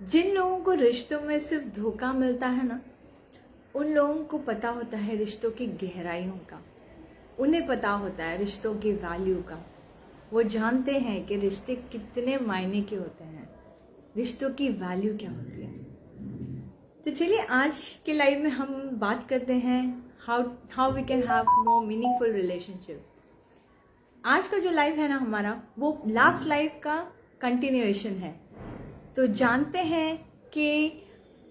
जिन लोगों को रिश्तों में सिर्फ धोखा मिलता है ना, उन लोगों को पता होता है रिश्तों की गहराइयों का। उन्हें पता होता है रिश्तों की वैल्यू का। वो जानते हैं कि रिश्ते कितने मायने के होते हैं, रिश्तों की वैल्यू क्या होती है। तो चलिए आज के लाइव में हम बात करते हैं how how we can have more meaningful relationship. आज का जो लाइव है ना हमारा, वो लास्ट लाइव का कंटिन्यूएशन है। तो जानते हैं कि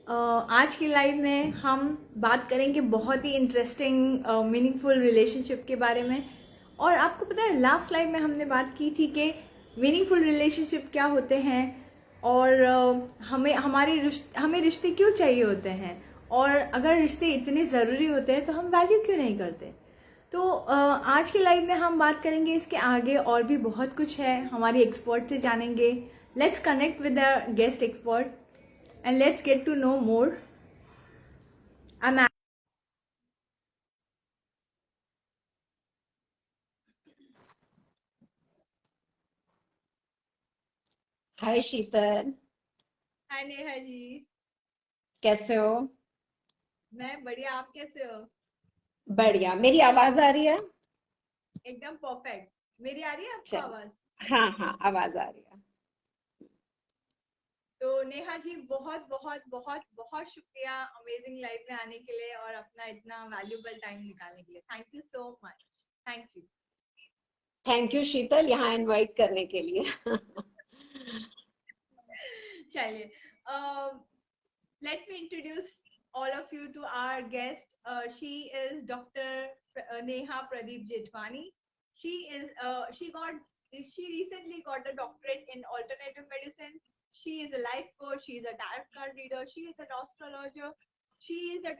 आज की लाइव में हम बात करेंगे बहुत ही इंटरेस्टिंग मीनिंगफुल रिलेशनशिप के बारे में। और आपको पता है लास्ट लाइव में हमने बात की थी कि मीनिंगफुल रिलेशनशिप क्या होते हैं, और हमें रिश्ते क्यों चाहिए होते हैं, और अगर रिश्ते इतने ज़रूरी होते हैं तो हम वैल्यू क्यों नहीं करते। तो आज के लाइव में हम बात करेंगे इसके आगे, और भी बहुत कुछ है हमारी एक्सपर्ट से जानेंगे। Let's connect with the guest expert and let's get to know more. I'm हाय शीतल। हाय नेहा जी। कैसे हो? मैं बढ़िया, आप कैसे हो? बढ़िया। मेरी आवाज आ रही है? एकदम परफेक्ट। मेरी आ रही है आपको चल। आवाज? हाँ हाँ, आवाज आ रही है। तो नेहा जी, बहुत बहुत बहुत बहुत शुक्रिया अमेजिंग लाइफ में आने के लिए और अपना इतना वैल्यूबल टाइम निकालने के लिए। Thank you so much. Thank you. Thank you Sheetal, यहाँ इनवाइट करने के लिए। चलिए, let me introduce all of you to our guest. She is Dr. Neha Pradeep Jethwani. She recently got a doctorate in alternative medicine. She is a life coach. She is a tarot card reader. She is an astrologer. She is a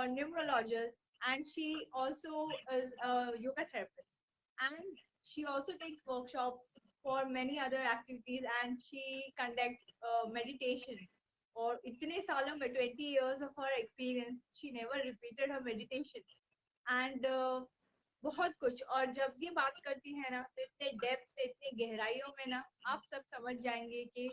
numerologist, and she also is a yoga therapist. And she also takes workshops for many other activities, and she conducts meditation. और इतने सालों में 20 years of her experience, she never repeated her meditation. And बहुत कुछ। और जब ये बात करती है ना, तो इतने डेप्थ पे, इतने गहराइयों में ना, आप सब समझ जाएंगे कि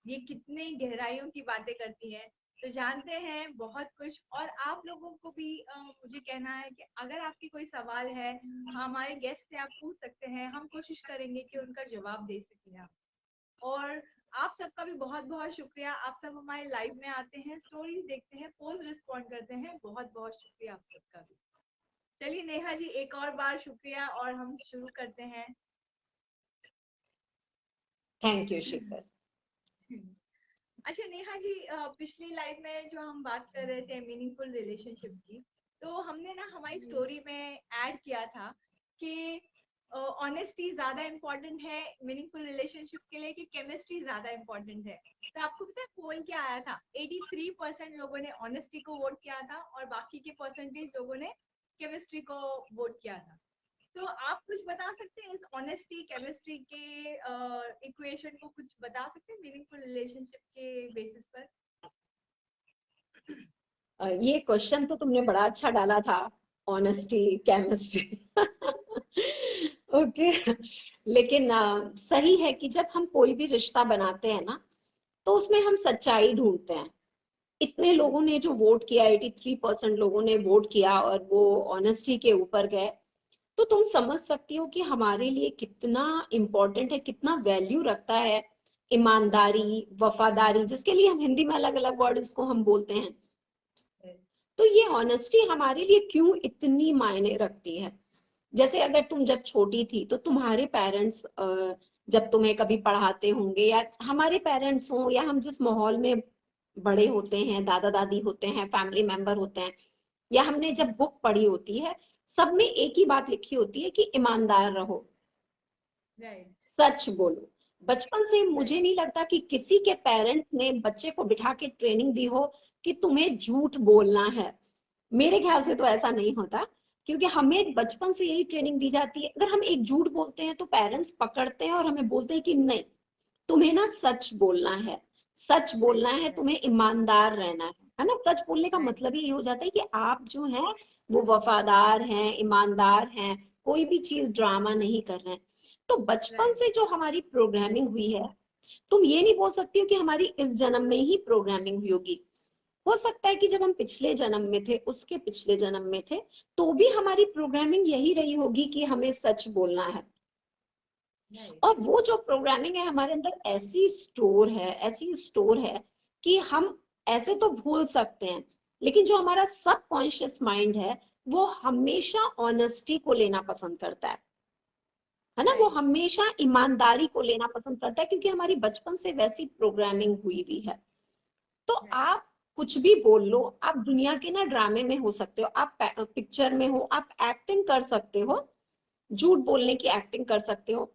ये कितने गहराइयों की बातें करती है। तो जानते हैं बहुत कुछ। और आप लोगों को भी मुझे कहना है कि अगर आपकी कोई सवाल है, हमारे गेस्ट से आप पूछ सकते हैं। हम कोशिश करेंगे कि उनका जवाब दे सकें आप। और आप सबका भी बहुत बहुत शुक्रिया। आप सब हमारे लाइव में आते हैं, स्टोरीज देखते हैं, पोस्ट रिस्पॉन्ड करते हैं। बहुत बहुत शुक्रिया आप सबका भी। चलिए नेहा जी, एक और बार शुक्रिया, और हम शुरू करते हैं। थैंक यू शीतल। अच्छा नेहा जी, पिछली लाइव में जो हम बात कर रहे थे मीनिंगफुल रिलेशनशिप की, तो हमने ना हमारी स्टोरी में ऐड किया था कि ऑनेस्टी ज्यादा इम्पोर्टेंट है मीनिंगफुल रिलेशनशिप के लिए, कि केमिस्ट्री ज्यादा इम्पोर्टेंट है। तो आपको पता है पोल क्या आया था? 83% लोगों ने ऑनेस्टी को वोट किया था, और बाकी के परसेंटेज लोगों ने केमिस्ट्री को वोट किया था। तो आप कुछ बता सकते हैं इस ऑनेस्टी केमिस्ट्री के इक्वेशन को? कुछ बता सकते हैं मीनिंगफुल रिलेशनशिप के बेसिस पर? ये क्वेश्चन तो तुमने बड़ा अच्छा डाला था। Honesty, chemistry. ओके। लेकिन सही है कि जब हम कोई भी रिश्ता बनाते हैं ना, तो उसमें हम सच्चाई ढूंढते हैं। इतने लोगों ने जो वोट किया, 83% लोगों ने वोट किया और वो ऑनेस्टी के ऊपर गए, तो तुम समझ सकती हो कि हमारे लिए कितना इम्पोर्टेंट है, कितना वैल्यू रखता है ईमानदारी, वफादारी, जिसके लिए हम हिंदी में अलग अलग वर्ड इसको हम बोलते हैं। तो ये ऑनेस्टी हमारे लिए क्यों इतनी मायने रखती है? जैसे अगर तुम जब छोटी थी तो तुम्हारे पेरेंट्स जब तुम्हें कभी पढ़ाते होंगे, या हमारे पेरेंट्स हों, या हम जिस माहौल में बड़े होते हैं, दादा दादी होते हैं, फैमिली मेंबर होते हैं, या हमने जब बुक पढ़ी होती है, सब में एक ही बात लिखी होती है कि ईमानदार रहो, राइट। सच बोलो। बचपन से मुझे नहीं लगता कि किसी के पेरेंट्स ने बच्चे को बिठा के ट्रेनिंग दी हो कि तुम्हें झूठ बोलना है। मेरे ख्याल से तो ऐसा नहीं होता, क्योंकि हमें बचपन से यही ट्रेनिंग दी जाती है। अगर हम एक झूठ बोलते हैं तो पेरेंट्स पकड़ते हैं और हमें बोलते हैं कि नहीं, तुम्हें ना सच बोलना है, सच बोलना है, तुम्हें ईमानदार रहना है ना। सच बोलने का मतलब ही ये हो जाता है कि आप जो हैं वो वफादार हैं, ईमानदार हैं, कोई भी चीज ड्रामा नहीं कर रहे हैं। तो बचपन से जो हमारी प्रोग्रामिंग हुई है, तुम ये नहीं बोल सकती हो कि हमारी इस जन्म में ही प्रोग्रामिंग हुई होगी। हो सकता है कि जब हम पिछले जन्म में थे, उसके पिछले जन्म में थे, तो भी हमारी प्रोग्रामिंग यही रही होगी कि हमें सच बोलना है। और वो जो प्रोग्रामिंग है हमारे अंदर ऐसी स्टोर है कि हम ऐसे तो भूल सकते हैं, लेकिन जो हमारा सबकॉन्शियस माइंड है वो हमेशा ऑनेस्टी को लेना पसंद करता है ना। वो राइट। हमेशा ईमानदारी को लेना पसंद करता है, क्योंकि हमारी बचपन से वैसी प्रोग्रामिंग हुई हुई है। तो आप कुछ भी बोल लो, आप दुनिया के ना ड्रामे में हो सकते हो, आप पिक्चर में हो, आप एक्टिंग कर सकते हो, झूठ बोलने की एक्टिंग कर सकते हो।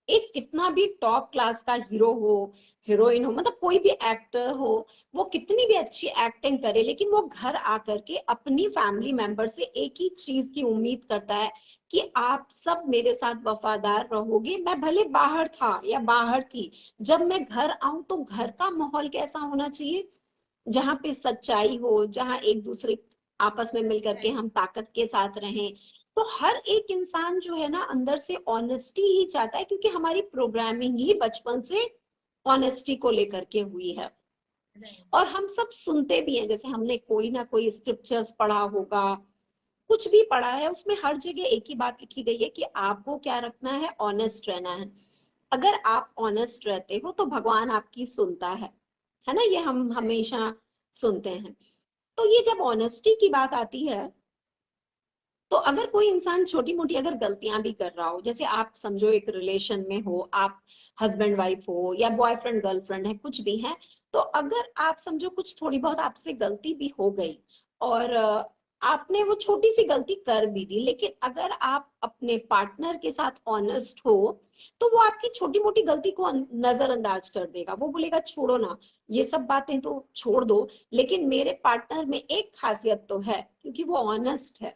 एक कितना भी टॉप क्लास का हीरो हो, हीरोइन हो, मतलब कोई भी एक्टर हो, वो कितनी भी अच्छी एक्टिंग करे, लेकिन वो घर आकर के अपनी फैमिली मेंबर से एक ही चीज की उम्मीद करता है कि आप सब मेरे साथ वफादार रहोगे। मैं भले बाहर था या बाहर थी, जब मैं घर आऊं तो घर का माहौल कैसा होना चाहिए, जहां पे सच्चाई हो, जहां एक दूसरे आपस में मिलकर के हम ताकत के साथ रहें। तो हर एक इंसान जो है ना अंदर से ऑनेस्टी ही चाहता है, क्योंकि हमारी प्रोग्रामिंग ही बचपन से ऑनेस्टी को लेकर के हुई है। और हम सब सुनते भी हैं, जैसे हमने कोई ना कोई स्क्रिप्चर्स पढ़ा होगा, कुछ भी पढ़ा है, उसमें हर जगह एक ही बात लिखी गई है कि आपको क्या रखना है, ऑनेस्ट रहना है। अगर आप ऑनेस्ट रहते हो तो भगवान आपकी सुनता है ना। ये हम हमेशा सुनते हैं। तो ये जब ऑनेस्टी की बात आती है, तो अगर कोई इंसान छोटी मोटी अगर गलतियां भी कर रहा हो, जैसे आप समझो एक रिलेशन में हो, आप हस्बैंड वाइफ हो या बॉयफ्रेंड गर्लफ्रेंड है, कुछ भी है, तो अगर आप समझो कुछ थोड़ी बहुत आपसे गलती भी हो गई और आपने वो छोटी सी गलती कर भी दी, लेकिन अगर आप अपने पार्टनर के साथ ऑनेस्ट हो, तो वो आपकी छोटी मोटी गलती को नजरअंदाज कर देगा। वो बोलेगा छोड़ो ना, ये सब बातें तो छोड़ दो, लेकिन मेरे पार्टनर में एक खासियत तो है, क्योंकि वो ऑनेस्ट है।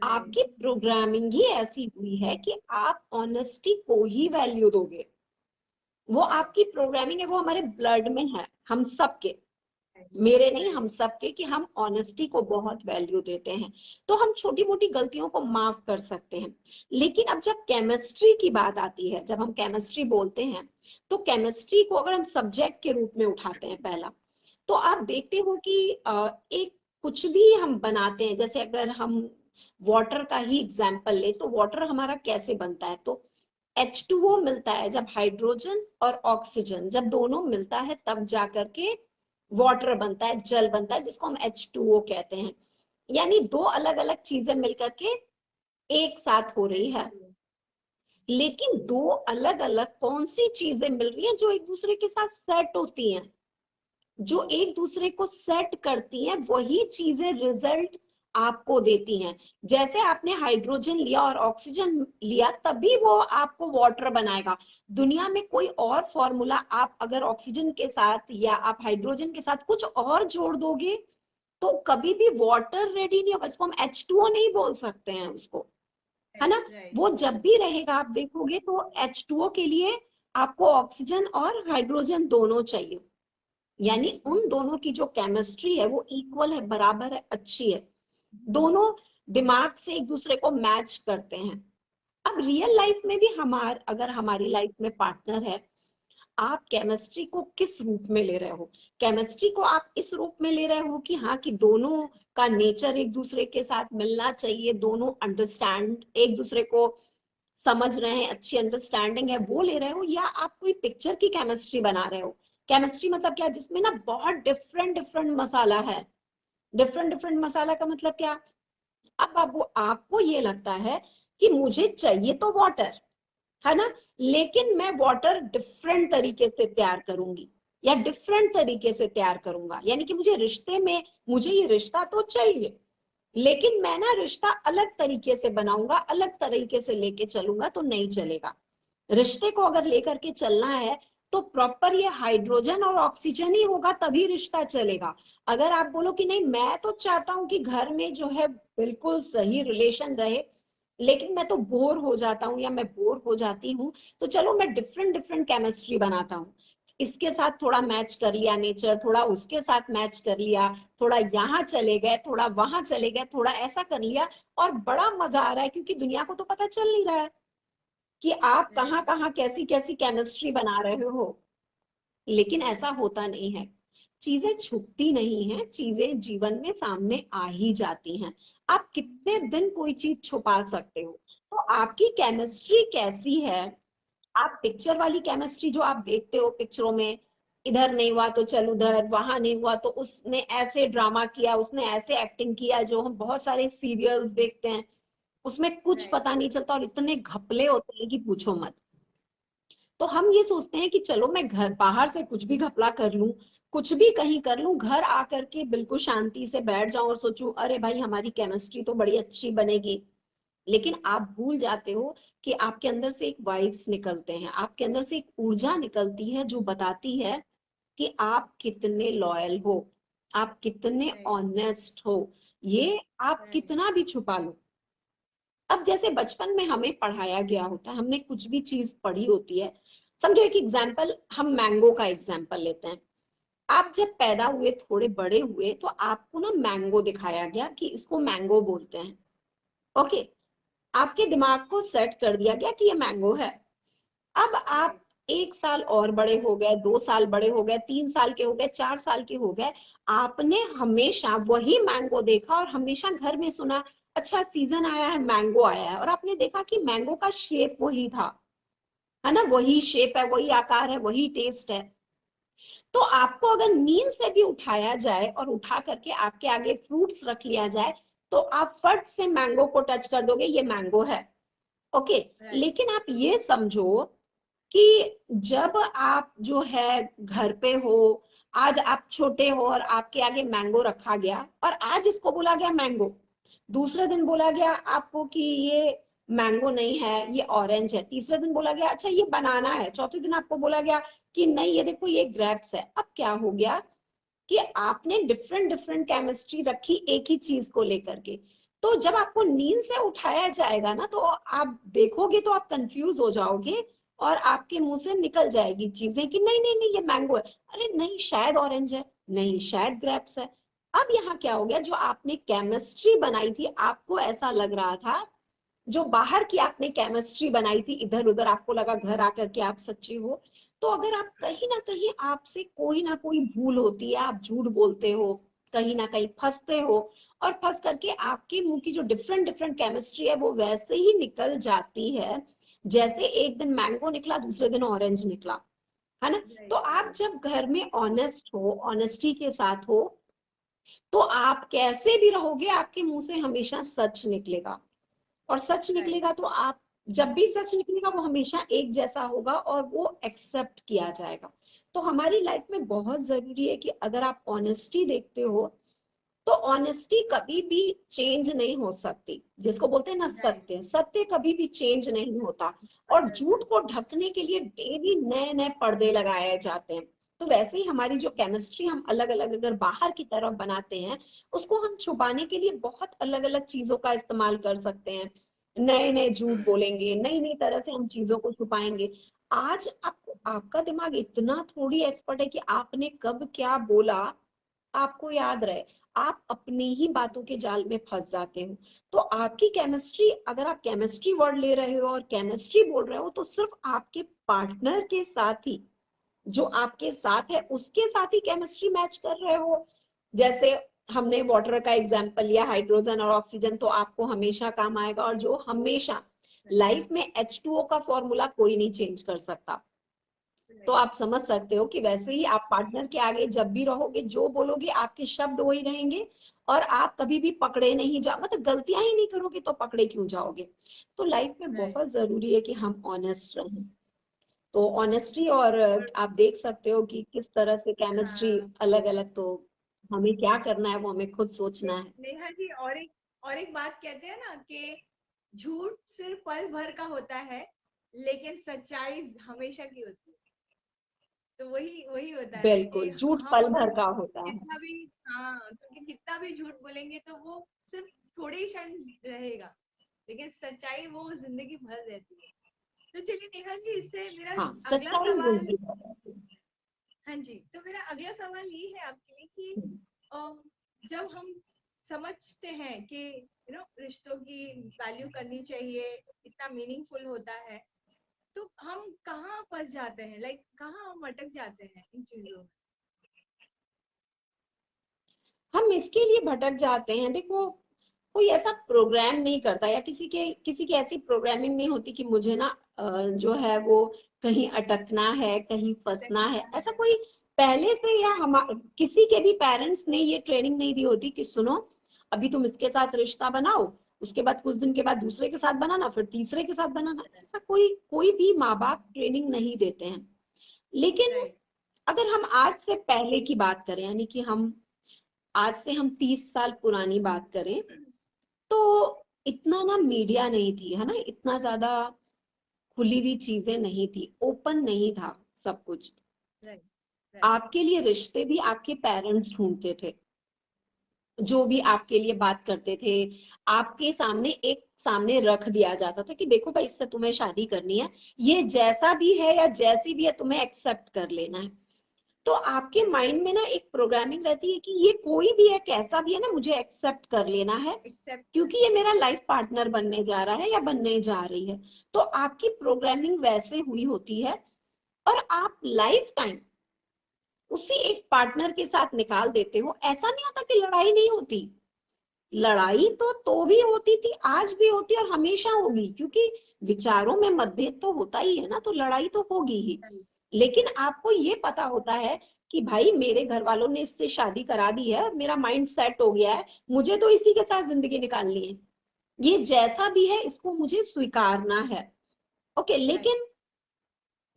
आपकी प्रोग्रामिंग ही ऐसी हुई है कि आप ऑनेस्टी को ही वैल्यू दोगे। वो आपकी प्रोग्रामिंग है, वो हमारे ब्लड में है, हम सबके, मेरे नहीं हम सबके, कि हम ऑनेस्टी को बहुत वैल्यू देते हैं। तो हम छोटी मोटी गलतियों को माफ कर सकते हैं। लेकिन अब जब केमिस्ट्री की बात आती है, जब हम केमिस्ट्री बोलते हैं, तो केमिस्ट्री को अगर हम सब्जेक्ट के रूप में उठाते हैं पहला, तो आप देखते हो कि एक कुछ भी हम बनाते हैं, जैसे अगर हम वाटर का ही एग्जाम्पल ले, तो वाटर हमारा कैसे बनता है, तो H2O मिलता है, जब हाइड्रोजन और ऑक्सीजन जब दोनों मिलता है तब जाकर के वाटर बनता है, जल बनता है, जिसको हम H2O कहते हैं। यानी दो अलग अलग चीजें मिलकर के एक साथ हो रही है, लेकिन दो अलग अलग कौन सी चीजें मिल रही हैं जो एक दूसरे के साथ सेट होती हैं, जो एक दूसरे को सेट करती हैं, वही चीजें रिजल्ट आपको देती हैं। जैसे आपने हाइड्रोजन लिया और ऑक्सीजन लिया, तभी वो आपको वाटर बनाएगा। दुनिया में कोई और फॉर्मूला आप अगर ऑक्सीजन के साथ या आप हाइड्रोजन के साथ कुछ और जोड़ दोगे, तो कभी भी वाटर रेडी नहीं होगा। इसको हम H2O नहीं बोल सकते हैं उसको, है ना। वो जब भी रहेगा, आप देखोगे तो H2O के लिए आपको ऑक्सीजन और हाइड्रोजन दोनों चाहिए। यानी उन दोनों की जो केमिस्ट्री है वो इक्वल है, बराबर है, अच्छी है। दोनों दिमाग से एक दूसरे को मैच करते हैं। अब रियल लाइफ में भी अगर हमारी लाइफ में पार्टनर है, आप केमिस्ट्री को किस रूप में ले रहे हो? केमिस्ट्री को आप इस रूप में ले रहे हो कि हाँ, कि दोनों का नेचर एक दूसरे के साथ मिलना चाहिए, दोनों अंडरस्टैंड एक दूसरे को समझ रहे हैं, अच्छी अंडरस्टैंडिंग है, वो ले रहे हो, या आप कोई पिक्चर की केमिस्ट्री बना रहे हो? केमिस्ट्री मतलब क्या, जिसमें ना बहुत डिफरेंट डिफरेंट मसाला है। डिफरेंट डिफरेंट मसाला का मतलब क्या? अब आपको ये लगता है कि मुझे चाहिए तो वाटर, है ना, लेकिन मैं वाटर डिफरेंट तरीके से तैयार करूंगी या डिफरेंट तरीके से तैयार करूंगा। यानी कि मुझे रिश्ते में, मुझे ये रिश्ता तो चाहिए, लेकिन मैं ना रिश्ता अलग तरीके से बनाऊंगा, अलग तरीके से लेके चलूंगा तो नहीं चलेगा। रिश्ते को अगर लेकर के चलना है तो प्रॉपर ये हाइड्रोजन और ऑक्सीजन ही होगा, तभी रिश्ता चलेगा। अगर आप बोलो कि नहीं, मैं तो चाहता हूं कि घर में जो है बिल्कुल सही रिलेशन रहे, लेकिन मैं तो बोर हो जाता हूँ या मैं बोर हो जाती हूँ, तो चलो मैं डिफरेंट डिफरेंट केमिस्ट्री बनाता हूँ। इसके साथ थोड़ा मैच कर लिया नेचर, थोड़ा उसके साथ मैच कर लिया, थोड़ा यहाँ चले गए, थोड़ा वहां चले गए, थोड़ा ऐसा कर लिया, और बड़ा मजा आ रहा है, क्योंकि दुनिया को तो पता चल नहीं रहा है। कि आप कहाँ कहाँ कैसी कैसी केमिस्ट्री बना रहे हो, लेकिन ऐसा होता नहीं है। चीजें छुपती नहीं है, चीजें जीवन में सामने आ ही जाती हैं। आप कितने दिन कोई चीज छुपा सकते हो? तो आपकी केमिस्ट्री कैसी है? आप पिक्चर वाली केमिस्ट्री जो आप देखते हो पिक्चरों में, इधर नहीं हुआ तो चल उधर, वहां नहीं हुआ तो उसने ऐसे ड्रामा किया, उसने ऐसे एक्टिंग किया, जो हम बहुत सारे सीरियल्स देखते हैं उसमें कुछ राइट। पता नहीं चलता और इतने घपले होते हैं कि पूछो मत। तो हम ये सोचते हैं कि चलो मैं घर बाहर से कुछ भी घपला कर लूं, कुछ भी कहीं कर लूं, घर आकर के बिल्कुल शांति से बैठ जाऊं और सोचूं अरे भाई हमारी केमिस्ट्री तो बड़ी अच्छी बनेगी। लेकिन आप भूल जाते हो कि आपके अंदर से एक वाइब्स निकलते हैं, आपके अंदर से एक ऊर्जा निकलती है जो बताती है कि आप कितने लॉयल हो, आप कितने राइट। ऑनेस्ट हो। ये आप राइट। कितना भी छुपा लो। अब जैसे बचपन में हमें पढ़ाया गया होता है, हमने कुछ भी चीज पढ़ी होती है। समझो एक एग्जाम्पल, हम मैंगो का एग्जाम्पल लेते हैं। आप जब पैदा हुए, थोड़े बड़े हुए, तो आपको ना मैंगो दिखाया गया कि इसको मैंगो बोलते हैं। ओके, आपके दिमाग को सेट कर दिया गया कि ये मैंगो है। अब आप राइट। 1 साल और बड़े हो गए, 2 साल बड़े हो गए, 3 साल के हो गए, 4 साल के हो गए, आपने हमेशा वही मैंगो देखा और हमेशा घर में सुना, अच्छा सीजन आया है, मैंगो आया है, और आपने देखा कि मैंगो का शेप वही था, है ना, वही शेप है, वही आकार है, वही टेस्ट है। तो आपको अगर नींद से भी उठाया जाए और उठा करके आपके आगे फ्रूट्स रख लिया जाए, तो आप फट से मैंगो को टच कर दोगे, ये मैंगो है। ओके। राइट। लेकिन आप ये समझो कि जब आप जो है घर पे हो, आज आप छोटे हो और आपके आगे मैंगो रखा गया और आज इसको बोला गया मैंगो, दूसरे दिन बोला गया आपको कि ये मैंगो नहीं है, ये ऑरेंज है, तीसरे दिन बोला गया अच्छा ये बनाना है, चौथे दिन आपको बोला गया कि नहीं ये देखो ये ग्रेप्स है। अब क्या हो गया कि आपने डिफरेंट डिफरेंट केमिस्ट्री रखी एक ही चीज को लेकर के। तो जब आपको नींद से उठाया जाएगा ना, तो आप देखोगे तो आप कंफ्यूज हो जाओगे और आपके मुंह से निकल जाएगी चीजें कि नहीं नहीं नहीं ये मैंगो है, अरे नहीं शायद ऑरेंज है, नहीं शायद ग्रेप्स है। अब यहाँ क्या हो गया, जो आपने केमिस्ट्री बनाई थी आपको ऐसा लग रहा था, जो बाहर की आपने केमिस्ट्री बनाई थी इधर उधर, आपको लगा घर आकर के आप सच्चे हो। तो अगर आप कहीं ना कहीं आपसे कोई ना कोई भूल होती है, आप झूठ बोलते हो, कहीं ना कहीं फंसते हो, और फंस करके आपके मुंह की जो डिफरेंट डिफरेंट केमिस्ट्री है वो वैसे ही निकल जाती है जैसे एक दिन मैंगो निकला दूसरे दिन ऑरेंज निकला, है ना। तो राइट। आप जब घर में ऑनेस्ट हो, ऑनेस्टी के साथ हो, तो आप कैसे भी रहोगे आपके मुंह से हमेशा सच निकलेगा। और सच राइट। निकलेगा तो आप, जब भी सच निकलेगा वो हमेशा एक जैसा होगा और वो एक्सेप्ट किया जाएगा। तो हमारी लाइफ में बहुत जरूरी है कि अगर आप ऑनेस्टी देखते हो, तो ऑनेस्टी कभी भी चेंज नहीं हो सकती। जिसको बोलते हैं ना राइट। सत्य, सत्य कभी भी चेंज नहीं होता। और बदल झूठ को सकता है। ढकने के लिए डेली नए नए पर्दे लगाए जाते हैं। तो वैसे ही हमारी जो केमिस्ट्री हम अलग अलग अगर बाहर की तरफ बनाते हैं, उसको हम छुपाने के लिए बहुत अलग अलग चीजों का इस्तेमाल कर सकते हैं। नए नए झूठ बोलेंगे, नई नई तरह से हम चीजों को छुपाएंगे। आज आपको, आपका दिमाग इतना थोड़ी एक्सपर्ट है कि आपने कब क्या बोला आपको याद रहे। आप अपनी ही बातों के जाल में फंस जाते हो। तो आपकी केमिस्ट्री, अगर आप केमिस्ट्री वर्ड ले रहे हो और केमिस्ट्री बोल रहे हो, तो सिर्फ आपके पार्टनर के साथ ही, जो आपके साथ है उसके साथ ही केमिस्ट्री मैच कर रहे हो। जैसे हमने वाटर का एग्जांपल लिया, हाइड्रोजन और ऑक्सीजन तो आपको हमेशा काम आएगा, और जो हमेशा लाइफ में H2O का फॉर्मूला कोई नहीं चेंज कर सकता। तो राइट। आप समझ सकते हो कि वैसे ही आप पार्टनर के आगे जब भी रहोगे, जो बोलोगे आपके शब्द वही रहेंगे, और आप कभी भी पकड़े नहीं जा, मतलब गलतियां ही नहीं करोगे तो पकड़े क्यों जाओगे। तो लाइफ में राइट। बहुत जरूरी है कि हम ऑनेस्ट रहें। तो ऑनेस्टी, और और आप देख सकते हो कि किस तरह से केमिस्ट्री हाँ, अलग अलग, तो हमें क्या करना है वो हमें खुद ने, सोचना है। नेहा जी, और एक बात कहते हैं ना कि झूठ सिर्फ पल भर का होता है, लेकिन सच्चाई हमेशा की होती है। तो वही वही होता है ना कि बिल्कुल, झूठ हम पल अगर भर का होता है। कितना भी, हाँ, क्योंकि कितना भी झूठ बोलेंगे तो वो सिर्फ थोड़े ही क्षण रहेगा, लेकिन सच्चाई वो जिंदगी भर रहती है। तो चलिए नेहा जी, इससे मेरा हाँ, अगला सच्चाई सवाल, जिंदगी भर रहती है। हाँ जी, तो मेरा अगला सवाल ये है आपके लिए कि अम, जब हम समझते हैं कि रिश्तों की वैल्यू करनी चाहिए, इतना मीनिंगफुल होता है, तो हम कहाँ फंस जाते हैं, लाइक कहाँ हम अटक जाते हैं इन चीजों में? हम इसके लिए भटक जाते हैं, देखो कोई ऐसा प्रोग्राम नहीं करता, या किसी की ऐसी प्रोग्रामिंग नहीं होती कि मुझे ना जो है वो कहीं अटकना है, कहीं फंसना है, ऐसा कोई पहले से, या हम किसी के भी पेरेंट्स ने ये ट्रेनिंग नहीं दी होती कि सुनो अभी तुम इसके साथ रिश्ता बनाओ, उसके बाद कुछ दिन के बाद दूसरे के साथ बनाना, फिर तीसरे के साथ बनाना, ऐसा कोई कोई भी माँ बाप ट्रेनिंग नहीं देते हैं। लेकिन राइट। अगर हम आज से पहले की बात करें, यानी कि हम आज से हम 30 साल पुरानी बात करें, तो इतना ना मीडिया नहीं थी, है ना, इतना ज्यादा खुली हुई चीजें नहीं थी, ओपन नहीं था सब कुछ। राइट। राइट। आपके लिए रिश्ते भी आपके पेरेंट्स ढूंढते थे, जो भी आपके लिए बात करते थे, आपके सामने एक सामने रख दिया जाता था कि देखो भाई इससे तुम्हें शादी करनी है, ये जैसा भी है या जैसी भी है तुम्हें एक्सेप्ट कर लेना है। तो आपके माइंड में ना एक प्रोग्रामिंग रहती है कि ये कोई भी है, कैसा भी है ना, मुझे एक्सेप्ट कर लेना है, एक्सेप्ट। क्योंकि ये मेरा लाइफ पार्टनर बनने जा रहा है या बनने जा रही है। तो आपकी प्रोग्रामिंग वैसे हुई होती है, और आप लाइफ टाइम उसी एक पार्टनर के साथ निकाल देते हो। ऐसा नहीं होता कि लड़ाई नहीं होती, लड़ाई तो भी होती थी, आज भी होती है और हमेशा होगी, क्योंकि विचारों में मतभेद तो होता ही है ना, तो लड़ाई तो होगी ही। लेकिन आपको ये पता होता है कि भाई मेरे घर वालों ने इससे शादी करा दी है, मेरा माइंड सेट हो गया है, मुझे तो इसी के साथ जिंदगी निकालनी है, ये जैसा भी है इसको मुझे स्वीकारना है। Okay, right. लेकिन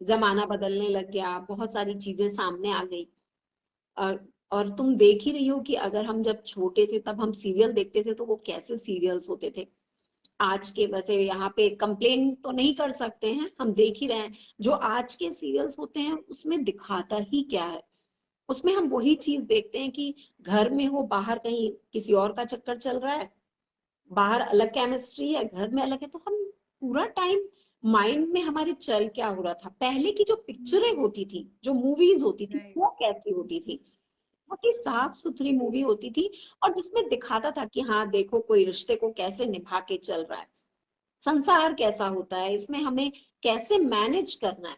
जमाना बदलने लग गया, बहुत सारी चीजें सामने आ गई। और और तुम देख ही रही हो कि अगर हम जब छोटे थे तब हम सीरियल देखते थे तो वो कैसे सीरियल्स होते थे। आज के, वैसे यहाँ पे कंप्लेन तो नहीं कर सकते हैं, हम देख ही रहे हैं जो आज के सीरियल्स होते हैं उसमें दिखाता ही क्या है। उसमें हम वही चीज देखते हैं कि घर में हो, बाहर कहीं किसी और का चक्कर चल रहा है, बाहर अलग केमिस्ट्री है, घर में अलग है। तो हम पूरा टाइम माइंड में हमारे चल क्या हो रहा था, पहले की जो पिक्चरें होती थी, जो मूवीज होती थी, राइट। वो कैसी होती थी, बहुत ही साफ सुथरी मूवी होती थी, और जिसमें दिखाता था कि हाँ देखो कोई रिश्ते को कैसे निभा के चल रहा है, संसार कैसा होता है, इसमें हमें कैसे मैनेज करना है,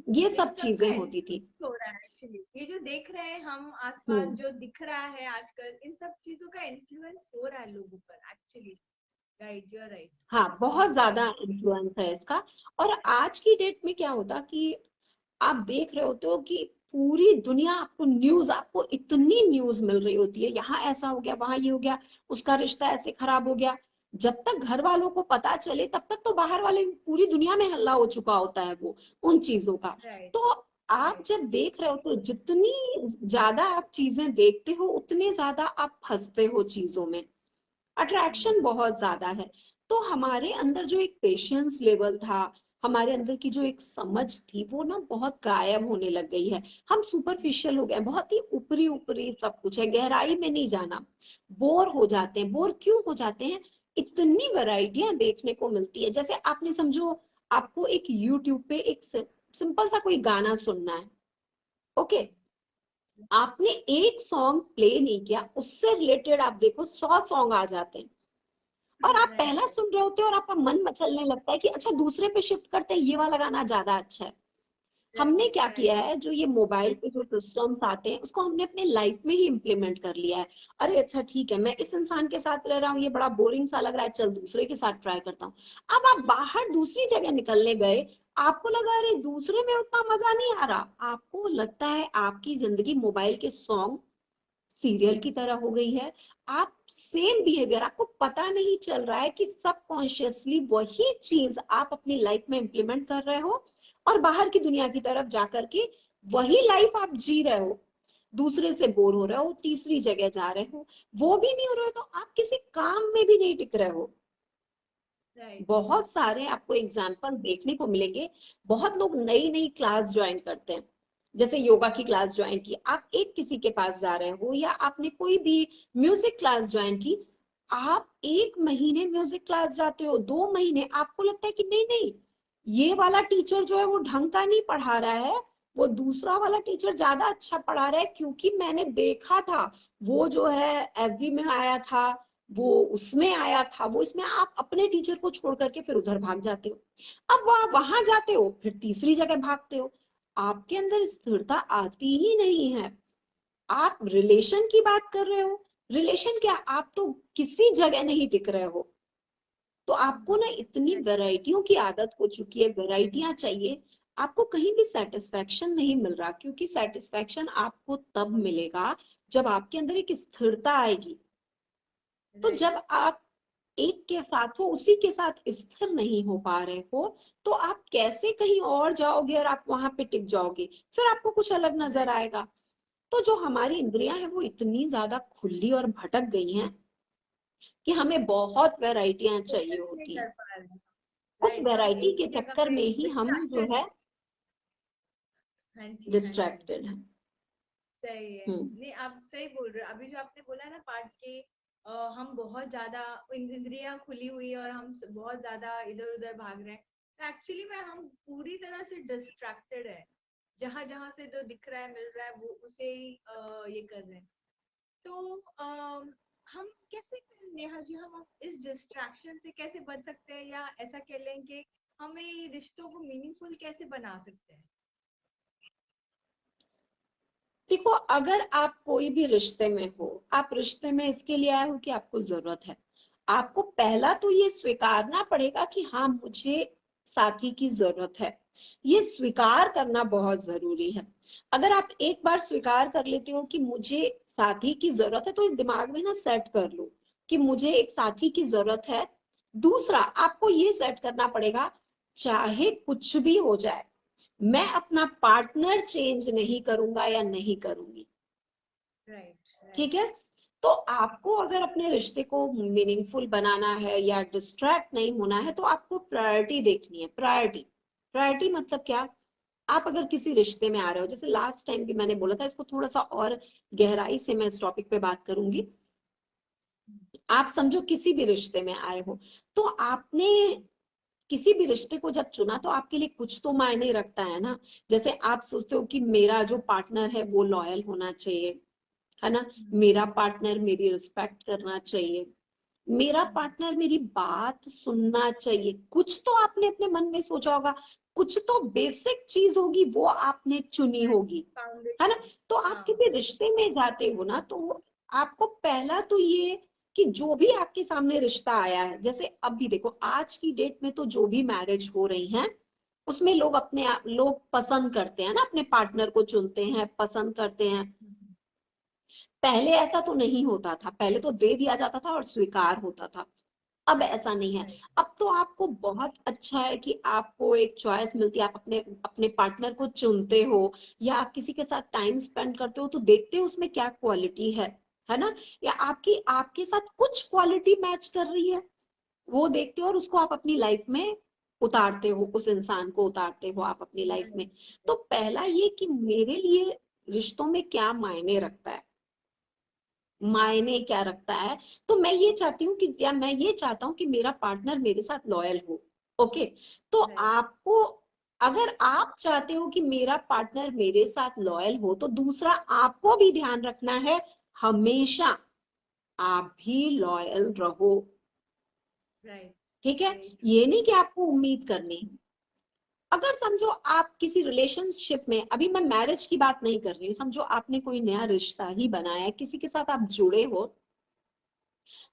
ये इन सब सब का चीजें होती थी। इन्फ्लुएंस हो रहा है एक्चुअली, ये जो देख रहे हैं हम आसपास हम्म। जो दिख रहा है आजकल, इन सब चीजों का इन्फ्लुएंस हो रहा है लोगों पर actually. Right, you are right. हाँ, बहुत ज्यादा इन्फ्लुएंस है इसका। और आज की डेट में क्या होता कि आप देख रहे होते हो कि पूरी दुनिया आपको न्यूज, आपको इतनी न्यूज मिल रही होती है, यहाँ ऐसा हो गया, वहां ये हो गया, उसका रिश्ता ऐसे खराब हो गया। जब तक घर वालों को पता चले तब तक तो बाहर वाले पूरी दुनिया में हल्ला हो चुका होता है वो उन चीजों का। राइट। तो आप राइट। जब देख रहे हो तो जितनी ज्यादा आप चीजें देखते हो उतने ज्यादा आप फंसते हो चीजों में, अट्रैक्शन बहुत ज्यादा है। तो हमारे अंदर जो एक पेशेंस लेवल था, हमारे अंदर की जो एक समझ थी, वो ना बहुत गायब होने लग गई है। हम सुपरफिशियल हो गए, बहुत ही ऊपरी ऊपरी सब कुछ है, गहराई में नहीं जाना। बोर हो जाते हैं, बोर क्यों हो जाते हैं, इतनी वैरायटियां देखने को मिलती है। जैसे आपने समझो, आपको एक यूट्यूब पे एक सिंपल सा कोई गाना सुनना है, ओके, आपने एक सॉन्ग प्ले नहीं किया, उससे रिलेटेड आप देखो 100 सॉन्ग आ जाते हैं, और आप राइट। पहला सुन रहे होते हो और आपका मन मचलने लगता है कि अच्छा दूसरे पे शिफ्ट करते हैं, ये वाला गाना ज्यादा अच्छा है। हमने राइट। क्या राइट। किया है, जो ये मोबाइल पे जो सिस्टम्स आते हैं उसको हमने अपने लाइफ में ही इम्प्लीमेंट कर लिया है। अरे अच्छा ठीक है, मैं इस इंसान के साथ रह रहा हूँ, ये बड़ा बोरिंग सा लग रहा है, चल दूसरे के साथ ट्राई करता हूँ। अब आप बाहर दूसरी जगह निकलने गए, आपको लगा अरे दूसरे में उतना मजा नहीं आ रहा, आपको लगता है आपकी जिंदगी मोबाइल के सॉन्ग सीरियल की तरह हो गई है। आप सेम बिहेवियर, आपको पता नहीं चल रहा है कि सबकॉन्शियसली वही चीज आप अपनी लाइफ में इंप्लीमेंट कर रहे हो, और बाहर की दुनिया की तरफ जाकर के वही लाइफ आप जी रहे हो, दूसरे से बोर हो रहे हो, तीसरी जगह जा रहे हो, वो भी नहीं हो रहे हो, तो आप किसी काम में भी नहीं टिक रहे हो। राइट। बहुत सारे आपको एग्जाम्पल देखने को मिलेंगे। बहुत लोग नई नई क्लास ज्वाइन करते हैं, जैसे योगा की क्लास ज्वाइन की, आप एक किसी के पास जा रहे हो, या आपने कोई भी म्यूजिक क्लास ज्वाइन की, आप 1 महीने म्यूजिक क्लास जाते हो, 2 महीने आपको लगता है कि नहीं नहीं, ये वाला टीचर जो है वो ढंग का नहीं पढ़ा रहा है, वो दूसरा वाला टीचर ज्यादा अच्छा पढ़ा रहा है, क्योंकि मैंने देखा था वो जो है एफबी में आया था, वो उसमें आया था, वो इसमें, आप अपने टीचर को छोड़ करके फिर उधर भाग जाते हो। अब वहां जाते हो, फिर तीसरी जगह भागते हो। आपके अंदर स्थिरता आती ही नहीं है। आप रिलेशन की बात कर रहे हो, रिलेशन क्या, आप तो किसी जगह नहीं टिक रहे हो। तो आपको ना इतनी वैरायटियों की आदत हो चुकी है, वैरायटियां चाहिए, आपको कहीं भी सेटिस्फेक्शन नहीं मिल रहा, क्योंकि सेटिस्फेक्शन आपको तब मिलेगा जब आपके अंदर एक स्थिरता आएगी। तो राइट। जब आप एक के साथ हो, उसी के साथ स्थिर नहीं हो पा रहे हो, तो आप कैसे कहीं और जाओगे और आप वहां पे टिक जाओगे, फिर आपको कुछ अलग नजर राइट। आएगा। तो जो हमारी इंद्रियां हैं वो इतनी ज्यादा खुली और भटक गई हैं कि हमें बहुत वैरायटियां चाहिए फोकस नहीं होती हैं। कर पा रहे हैं। उस राइट, हम वैरायटी एक के ही जगह चक्कर पे में ही हम जो डिस्ट्रैक्टेड है है। हाँ जी, हाँ जी। डिस्ट्रैक्टेड हैं। सही है। हम्म। नहीं, आप सही बोल रहे हो। अभी जो आपने बोला ना पार्ट के, हम बहुत ज्यादा इंद्रियां खुली हुई है और हम बहुत ज्यादा इधर उधर भाग रहे हैं, तो एक्चुअली में हम पूरी तरह से डिस्ट्रैक्टेड है। जहां जहां से जो दिख रहा है मिल रहा है वो उसे ही ये कर रहे हैं। तो हम कैसे फिर नेहा जी, हम इस डिस्ट्रैक्शन से कैसे बच सकते हैं, या ऐसा कह लें कि हमें ये रिश्तों को मीनिंगफुल कैसे बना सकते हैं? देखो, अगर आप कोई भी रिश्ते में हो, आप रिश्ते में इसके लिए आए हो कि आपको जरूरत है, आपको पहला तो ये स्वीकारना पड़ेगा कि हाँ, मुझे साथी की जरूरत है। ये स्वीकार करना बहुत जरूरी है। अगर आप एक बार स्वीकार कर लेते हो कि मुझे साथी की जरूरत है, तो इस दिमाग में ना सेट कर लो कि मुझे एक साथी की जरूरत है। दूसरा, आपको ये सेट करना पड़ेगा, चाहे कुछ भी हो जाए, मैं अपना पार्टनर चेंज नहीं करूंगा या नहीं करूंगी। राइट, ठीक राइट। है। तो आपको अगर अपने रिश्ते को मीनिंगफुल बनाना है या डिस्ट्रैक्ट नहीं होना है, तो आपको प्रायोरिटी देखनी है। प्रायोरिटी, प्रायोरिटी मतलब क्या, आप अगर किसी रिश्ते में आ रहे हो, जैसे लास्ट टाइम भी मैंने बोला था, इसको थोड़ा सा और गहराई से मैं इस टॉपिक पे बात करूंगी। आप समझो किसी भी रिश्ते में आए हो, तो आपने किसी भी रिश्ते को जब चुना, तो आपके लिए कुछ तो मायने रखता है ना। जैसे आप सोचते हो कि मेरा जो पार्टनर है वो लॉयल होना चाहिए, है ना, मेरा पार्टनर मेरी रिस्पेक्ट करना चाहिए, मेरा पार्टनर मेरी बात सुनना चाहिए। कुछ तो आपने अपने मन में सोचा होगा, कुछ तो बेसिक चीज होगी वो आपने चुनी होगी, है ना। फाउंडेशन। तो आप हाँ। किसी रिश्ते में जाते हो ना, तो आपको पहला तो ये कि जो भी आपके सामने रिश्ता आया है, जैसे अब भी देखो आज की डेट में तो जो भी मैरिज हो रही है, उसमें लोग अपने आप, लोग पसंद करते हैं ना, अपने पार्टनर को चुनते हैं, पसंद करते हैं। पहले ऐसा तो नहीं होता था, पहले तो दे दिया जाता था और स्वीकार होता था। अब ऐसा नहीं है। राइट। अब तो आपको बहुत अच्छा है कि आपको एक चॉइस मिलती है, आप अपने अपने पार्टनर को चुनते हो, या आप किसी के साथ टाइम स्पेंड करते हो, तो देखते हो उसमें क्या क्वालिटी है ना, या आपकी आपके साथ कुछ क्वालिटी मैच कर रही है, वो देखते हो और उसको आप अपनी लाइफ में उतारते हो, उस इंसान को उतारते हो आप अपनी लाइफ में। तो पहला ये कि मेरे लिए रिश्तों में क्या मायने रखता है, मायने क्या रखता है। तो मैं ये चाहती हूँ कि, या मैं ये चाहता हूँ कि मेरा पार्टनर मेरे साथ लॉयल हो। ओके। तो राइट। आपको, अगर आप चाहते हो कि मेरा पार्टनर मेरे साथ लॉयल हो, तो दूसरा आपको भी ध्यान रखना है, हमेशा आप भी लॉयल रहो। राइट। ठीक है। Very true. ये नहीं कि आपको उम्मीद करनी है। अगर समझो आप किसी रिलेशनशिप में, अभी मैं मैरिज की बात नहीं कर रही हूँ, समझो आपने कोई नया रिश्ता ही बनाया है, किसी के साथ आप जुड़े हो,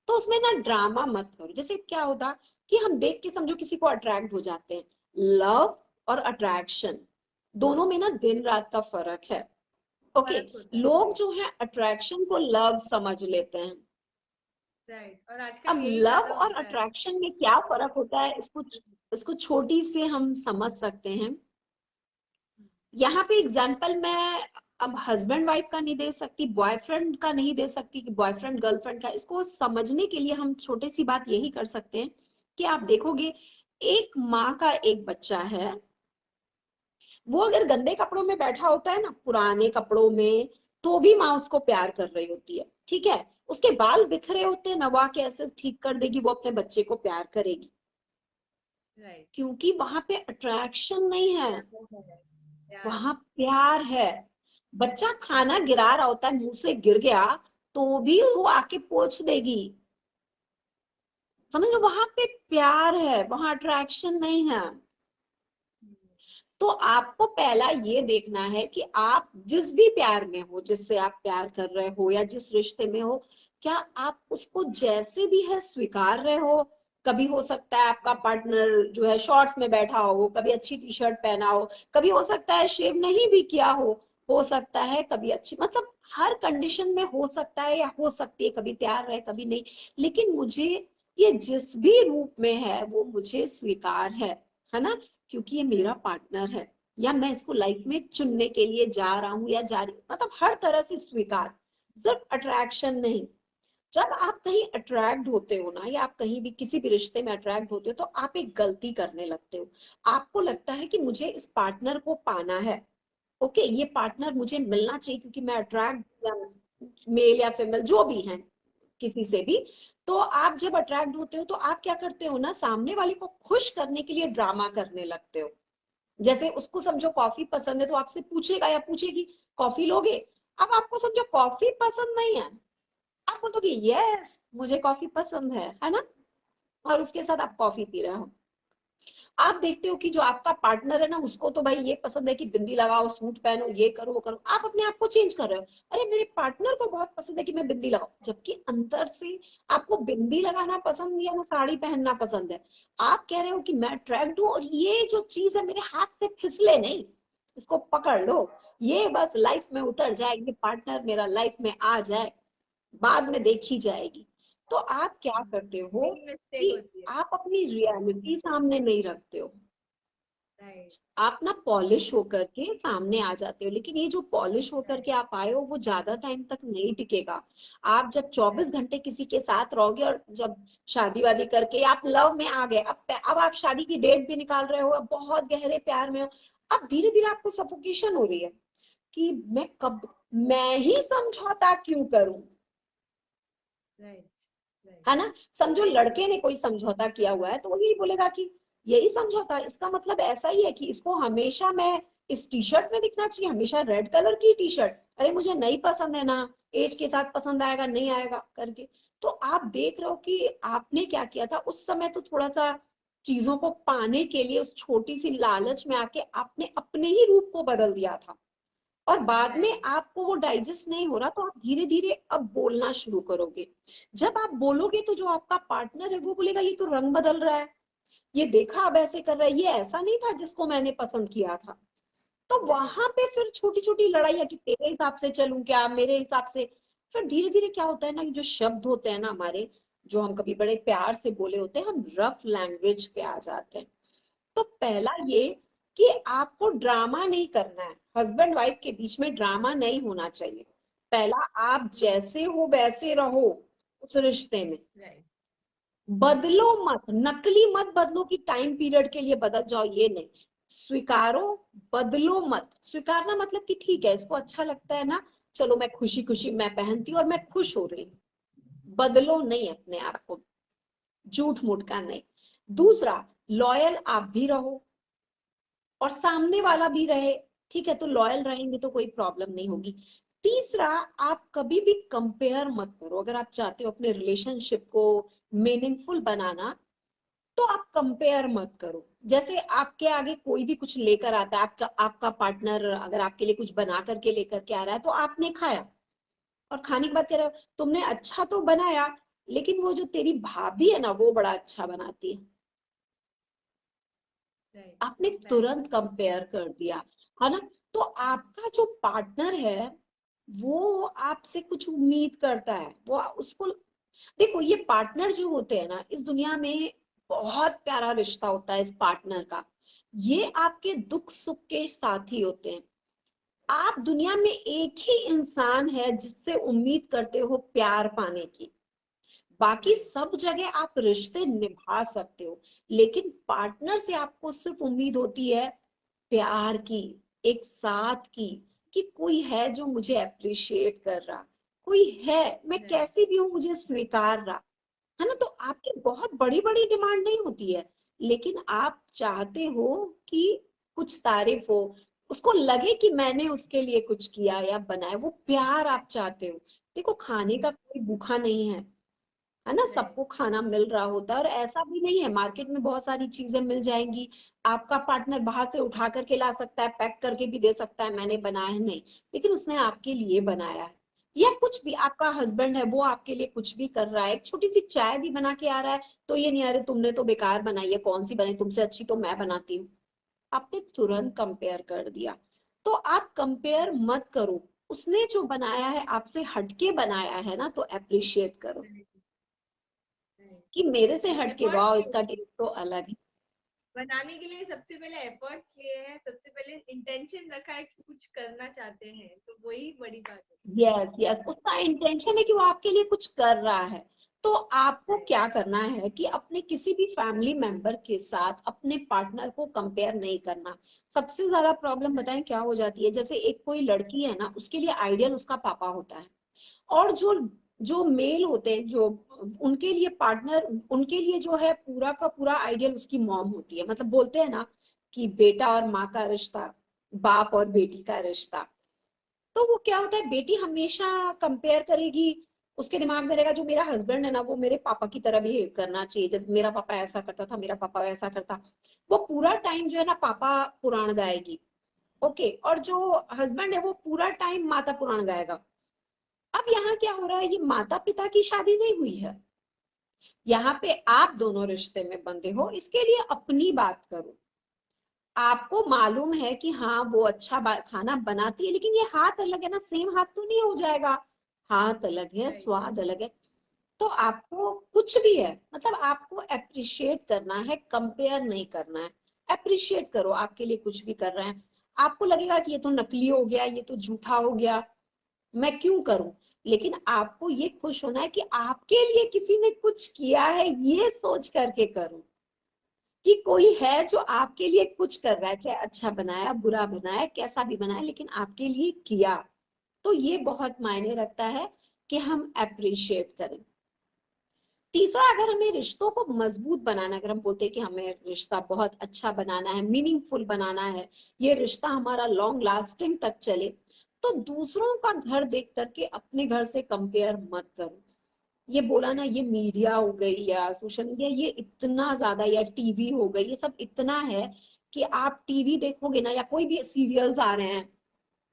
तो उसमें ना ड्रामा मत करो। जैसे क्या होता कि हम देख के समझो किसी को अट्रैक्ट हो जाते हैं। लव और अट्रैक्शन दोनों में ना दिन रात का फर्क है। ओके। फर्क होता है, लोग राइट। जो है अट्रैक्शन को लव समझ लेते हैं। राइट, और आजकल अब यही लव ज्यादा और होता है। अट्रैक्शन में क्या फर्क होता है, इसको इसको छोटी से हम समझ सकते हैं। यहाँ पे एग्जाम्पल मैं अब हस्बैंड वाइफ का नहीं दे सकती, बॉयफ्रेंड का नहीं दे सकती कि बॉयफ्रेंड गर्लफ्रेंड का। इसको समझने के लिए हम छोटी सी बात यही कर सकते हैं कि आप देखोगे, एक माँ का एक बच्चा है, वो अगर गंदे कपड़ों में बैठा होता है ना, पुराने कपड़ों में, तो भी माँ उसको प्यार कर रही होती है। ठीक है। उसके बाल बिखरे होते हैं, नवा के ऐसे ठीक कर देगी, वो अपने बच्चे को प्यार करेगी, राइट। क्योंकि वहां पे अट्रैक्शन नहीं है, यार। वहां प्यार है। बच्चा खाना गिरा रहा होता है, मुंह से गिर गया, तो भी वो आके पोंछ देगी, समझ लो, वहां पे प्यार है, वहां अट्रैक्शन नहीं है। तो आपको पहला ये देखना है कि आप जिस भी प्यार में हो, जिससे आप प्यार कर रहे हो या जिस रिश्ते में हो, क्या आप उसको जैसे भी है स्वीकार रहे हो। कभी हो सकता है आपका पार्टनर जो है शॉर्ट्स में बैठा हो, कभी अच्छी टी शर्ट पहना हो, कभी हो सकता है शेव नहीं भी किया हो सकता है कभी अच्छी, मतलब हर कंडीशन में हो सकता है या हो सकती है, कभी तैयार रहे कभी नहीं। लेकिन मुझे ये जिस भी रूप में है वो मुझे स्वीकार है ना, क्योंकि ये मेरा पार्टनर है, या मैं इसको लाइफ में चुनने के लिए जा रहा हूँ या जा रही हूँ, मतलब हर तरह से स्वीकार, सिर्फ अट्रैक्शन नहीं। जब आप कहीं अट्रैक्ट होते हो ना, या आप कहीं भी किसी भी रिश्ते में अट्रैक्ट होते हो, तो आप एक गलती करने लगते हो। आपको लगता है कि मुझे इस पार्टनर को पाना है, ओके, ये पार्टनर मुझे मिलना चाहिए, क्योंकि मैं अट्रैक्ट, या मेल या फीमेल जो भी है किसी से भी। तो आप जब अट्रैक्ट होते हो तो आप क्या करते हो ना, सामने वाले को खुश करने के लिए ड्रामा करने लगते हो। जैसे उसको समझो कॉफी पसंद है तो आपसे पूछेगा या पूछेगी, कॉफी लोगे। अब आपको समझो कॉफी पसंद नहीं है, आप बोलोगे यस मुझे कॉफी पसंद है ना, और उसके साथ आप कॉफी पी रहे हो। आप देखते हो कि जो आपका पार्टनर है ना, उसको तो भाई ये पसंद है कि बिंदी लगाओ, सूट पहनो, ये करो वो करो, आप अपने आप को चेंज कर रहे हो। अरे मेरे पार्टनर को बहुत पसंद है कि मैं बिंदी लगाऊं, जबकि अंदर से आपको बिंदी लगाना पसंद या ना साड़ी पहनना पसंद है। आप कह रहे हो कि मैं अट्रैक्ट हूं और ये जो चीज है मेरे हाथ से फिसले नहीं, इसको पकड़ लो, ये बस लाइफ में उतर जाए, ये पार्टनर मेरा लाइफ में आ जाए, बाद में देखी जाएगी। तो आप क्या करते हो यही मिस्टेक कि होती है। आप अपनी रियलिटी सामने नहीं रखते हो, राइट। आप ना पॉलिश होकर के सामने आ जाते हो। लेकिन ये जो पॉलिश होकर के आप आए हो वो ज्यादा टाइम तक नहीं टिकेगा। आप जब 24 घंटे किसी के साथ रहोगे, और जब शादी वादी करके आप लव में आ गए, अब आप शादी की डेट भी निकाल रहे हो, अब बहुत गहरे प्यार में हो, अब धीरे धीरे आपको सफोकेशन हो रही है कि मैं ही समझौता क्यों करूं, राइट। राइट। है ना। समझो लड़के ने कोई समझौता किया हुआ है तो वो यही बोलेगा कि यही समझौता, इसका मतलब ऐसा ही है कि इसको हमेशा मैं इस टी शर्ट में दिखना चाहिए, हमेशा रेड कलर की टी शर्ट, अरे मुझे नहीं पसंद है ना, एज के साथ पसंद आएगा नहीं आएगा करके। तो आप देख रहे हो कि आपने क्या किया था उस समय, तो थोड़ा सा चीजों को पाने के लिए उस छोटी सी लालच में आके आपने अपने ही रूप को बदल दिया था, और बाद में राइट। आपको वो डाइजेस्ट नहीं हो रहा, तो आप धीरे धीरे अब बोलना शुरू करोगे। जब आप बोलोगे तो जो आपका पार्टनर है वो बोलेगा ये तो रंग बदल रहा है, ये देखा अब ऐसे कर रहा है, ये ऐसा नहीं था जिसको मैंने पसंद किया था। तो राइट। वहां पे फिर छोटी छोटी लड़ाई है कि तेरे हिसाब से चलूं क्या, मेरे हिसाब से। फिर धीरे धीरे क्या होता है ना, कि जो शब्द होते हैं ना हमारे, जो हम कभी बड़े प्यार से बोले होते हैं, हम रफ लैंग्वेज पे आ जाते हैं। तो पहला ये कि आपको ड्रामा नहीं करना है, हस्बैंड वाइफ के बीच में ड्रामा नहीं होना चाहिए। पहला, आप जैसे हो वैसे रहो उस रिश्ते में, राइट। बदलो मत, नकली मत बदलो कि टाइम पीरियड के लिए बदल जाओ, ये नहीं। स्वीकारो, बदलो मत। स्वीकारना मतलब कि ठीक है इसको अच्छा लगता है ना, चलो मैं खुशी खुशी मैं पहनती हूँ और मैं खुश हो रही हूँ, बदलो नहीं अपने आप को, झूठ मूठ का नहीं। दूसरा, लॉयल आप भी रहो और सामने वाला भी रहे, ठीक है, तो लॉयल रहेंगे तो कोई प्रॉब्लम नहीं होगी। तीसरा, आप कभी भी कंपेयर मत करो। अगर आप चाहते हो अपने रिलेशनशिप को मीनिंगफुल बनाना, तो आप कंपेयर मत करो। जैसे आपके आगे कोई भी कुछ लेकर आता है, आपका आपका पार्टनर अगर आपके लिए कुछ बना करके लेकर के आ रहा है, तो आपने खाया, और खाने के बाद कह रहे हो तुमने अच्छा तो बनाया, लेकिन वो जो तेरी भाभी है ना वो बड़ा अच्छा बनाती है, राइट। आपने तुरंत कंपैरिजन। कंपेयर कर दिया, है ना। तो आपका जो पार्टनर है वो आपसे कुछ उम्मीद करता है, वो उसको, देखो ये पार्टनर जो होते हैं ना इस दुनिया में, बहुत प्यारा रिश्ता होता है इस पार्टनर का। ये आपके दुख सुख के साथी होते हैं। आप दुनिया में एक ही इंसान है जिससे उम्मीद करते हो प्यार पाने की, बाकी राइट। सब जगह आप रिश्ते निभा सकते हो, लेकिन पार्टनर से आपको सिर्फ उम्मीद होती है प्यार की, एक साथ की, कि कोई है जो मुझे अप्रिशिएट कर रहा, कोई है, मैं राइट। कैसी भी हूं मुझे स्वीकार रहा, है ना। तो आपकी बहुत बड़ी बड़ी डिमांड नहीं होती है, लेकिन आप चाहते हो कि कुछ तारीफ हो, उसको लगे कि मैंने उसके लिए कुछ किया या बनाया, वो प्यार आप चाहते हो। देखो खाने का कोई भूखा नहीं है, है ना, राइट। सबको खाना मिल रहा होता है। और ऐसा भी नहीं है, मार्केट में बहुत सारी चीजें मिल जाएंगी, आपका पार्टनर बाहर से उठा करके ला सकता है, पैक करके भी दे सकता है, मैंने बनाया है नहीं, लेकिन उसने आपके लिए बनाया है। या कुछ भी, आपका हस्बैंड है वो आपके लिए कुछ भी कर रहा है, एक छोटी सी चाय भी बना के आ रहा है, तो ये नहीं, अरे तुमने तो बेकार बनाई है, कौन सी बनी, तुमसे अच्छी तो मैं बनाती हूँ। आपने तुरंत कंपेयर कर दिया। तो आप कंपेयर मत करो, उसने जो बनाया है आपसे हटके बनाया है ना, तो अप्रिशिएट करो राइट। राइट। कि मेरे से हटके एफर्ट्स वाह लिए इसका होंगे, टेस्ट तो अलग है। बनाने के लिए सबसे पहले एफर्ट्स लिए हैं, सबसे पहले इंटेंशन रखा है कि कुछ करना चाहते हैं, तो वही बड़ी बात है। यस यस, उसका इंटेंशन है कि वो आपके लिए कुछ कर रहा है। तो आपको राइट। क्या करना है कि अपने किसी भी फैमिली मेंबर के साथ अपने पार्टनर को कंपेयर नहीं करना। सबसे ज्यादा प्रॉब्लम बताएं क्या हो जाती है, जैसे एक कोई लड़की है ना, उसके लिए आइडियल उसका पापा होता है, और जो जो मेल होते हैं, जो उनके लिए पार्टनर, उनके लिए जो है पूरा का पूरा आइडियल उसकी मॉम होती है। मतलब बोलते हैं ना कि बेटा और माँ का रिश्ता, बाप और बेटी का रिश्ता। तो वो क्या होता है, बेटी हमेशा कंपेयर करेगी, उसके दिमाग में रहेगा जो मेरा हस्बैंड है ना वो मेरे पापा की तरह बिहेव करना चाहिए, जैसे मेरा पापा ऐसा करता था, मेरा पापा वैसा करता। वो पूरा टाइम जो है ना पापा पुराण गाएगी, ओके, और जो हस्बैंड है वो पूरा टाइम माता पुराण गाएगा। अब यहाँ क्या हो रहा है, ये माता पिता की शादी नहीं हुई है, यहाँ पे आप दोनों रिश्ते में बंधे हो, इसके लिए अपनी बात करो। आपको मालूम है कि हाँ वो अच्छा खाना बनाती है, लेकिन ये हाथ अलग है ना, सेम हाथ तो नहीं हो जाएगा, हाथ अलग है, राइट। स्वाद अलग है। तो आपको कुछ भी है, मतलब आपको अप्रिशिएट करना है, कंपेयर नहीं करना है। अप्रिशिएट करो, आपके लिए कुछ भी कर रहे हैं, आपको लगेगा कि ये तो नकली हो गया, ये तो झूठा हो गया, मैं क्यों करूं, लेकिन आपको ये खुश होना है कि आपके लिए किसी ने कुछ किया है, ये सोच करके करो कि कोई है जो आपके लिए कुछ कर रहा है, चाहे अच्छा बनाया, बुरा बनाया, कैसा भी बनाया, लेकिन आपके लिए किया। तो ये बहुत मायने रखता है कि हम अप्रिशिएट करें। तीसरा, अगर हमें रिश्तों को मजबूत बनाना है, अगर हम बोलते हैं कि हमें रिश्ता बहुत अच्छा बनाना है, मीनिंगफुल बनाना है, ये रिश्ता हमारा लॉन्ग लास्टिंग तक चले, तो दूसरों का घर देख करके अपने घर से कंपेयर मत करो। ये बोला ना, राइट। ये मीडिया हो गई या सोशल मीडिया, ये इतना ज्यादा, या टीवी हो गई, ये सब इतना है कि आप टीवी देखोगे ना, या कोई भी सीरियल्स आ रहे हैं,